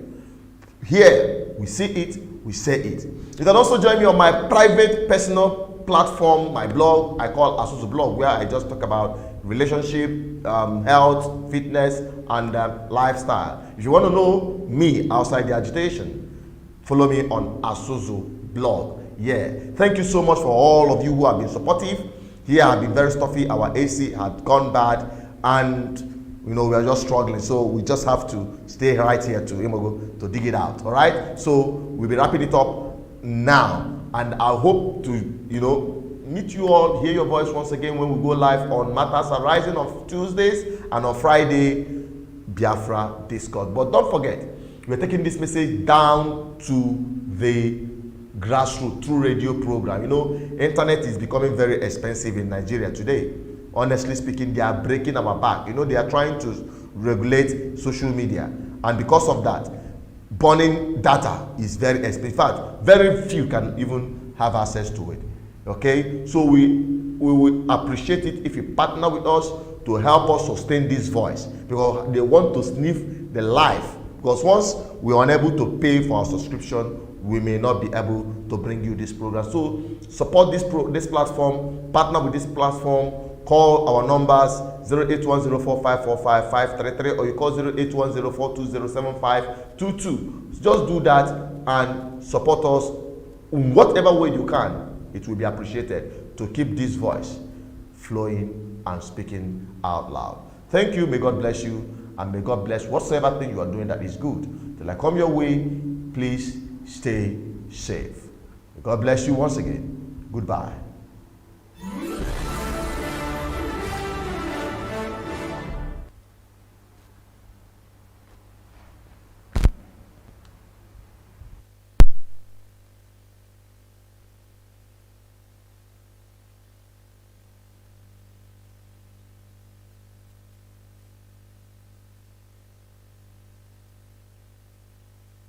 Here, we see it, we say it. You can also join me on my private, personal platform, my blog, I call Asusu Blog, where I just talk about relationship, health, fitness, and lifestyle. If you want to know me outside the agitation, follow me on Asusu Blog. Yeah. Thank you so much for all of you who have been supportive. Here have been very stuffy. Our AC had gone bad, and we are just struggling. So we just have to stay right here to dig it out. All right. So we'll be wrapping it up now, and I hope to meet you all, hear your voice once again when we go live on Matters Arising on Tuesdays and on Friday, Biafra Discord. But don't forget, we're taking this message down to the grassroots through radio program. Internet is becoming very expensive in Nigeria today. Honestly speaking, they are breaking our back. They are trying to regulate social media. And because of that, burning data is very expensive. In fact, very few can even have access to it. Okay, so we will appreciate it if you partner with us to help us sustain this voice, because they want to sniff the life. Because once we are unable to pay for our subscription, we may not be able to bring you this program. So support this platform, partner with this platform. Call our numbers 08104545533 or you call 08104207522. Just do that and support us in whatever way you can. It will be appreciated to keep this voice flowing and speaking out loud. Thank you. May God bless you, and may God bless whatsoever thing you are doing that is good. Till I come your way, please stay safe. May God bless you once again. Goodbye.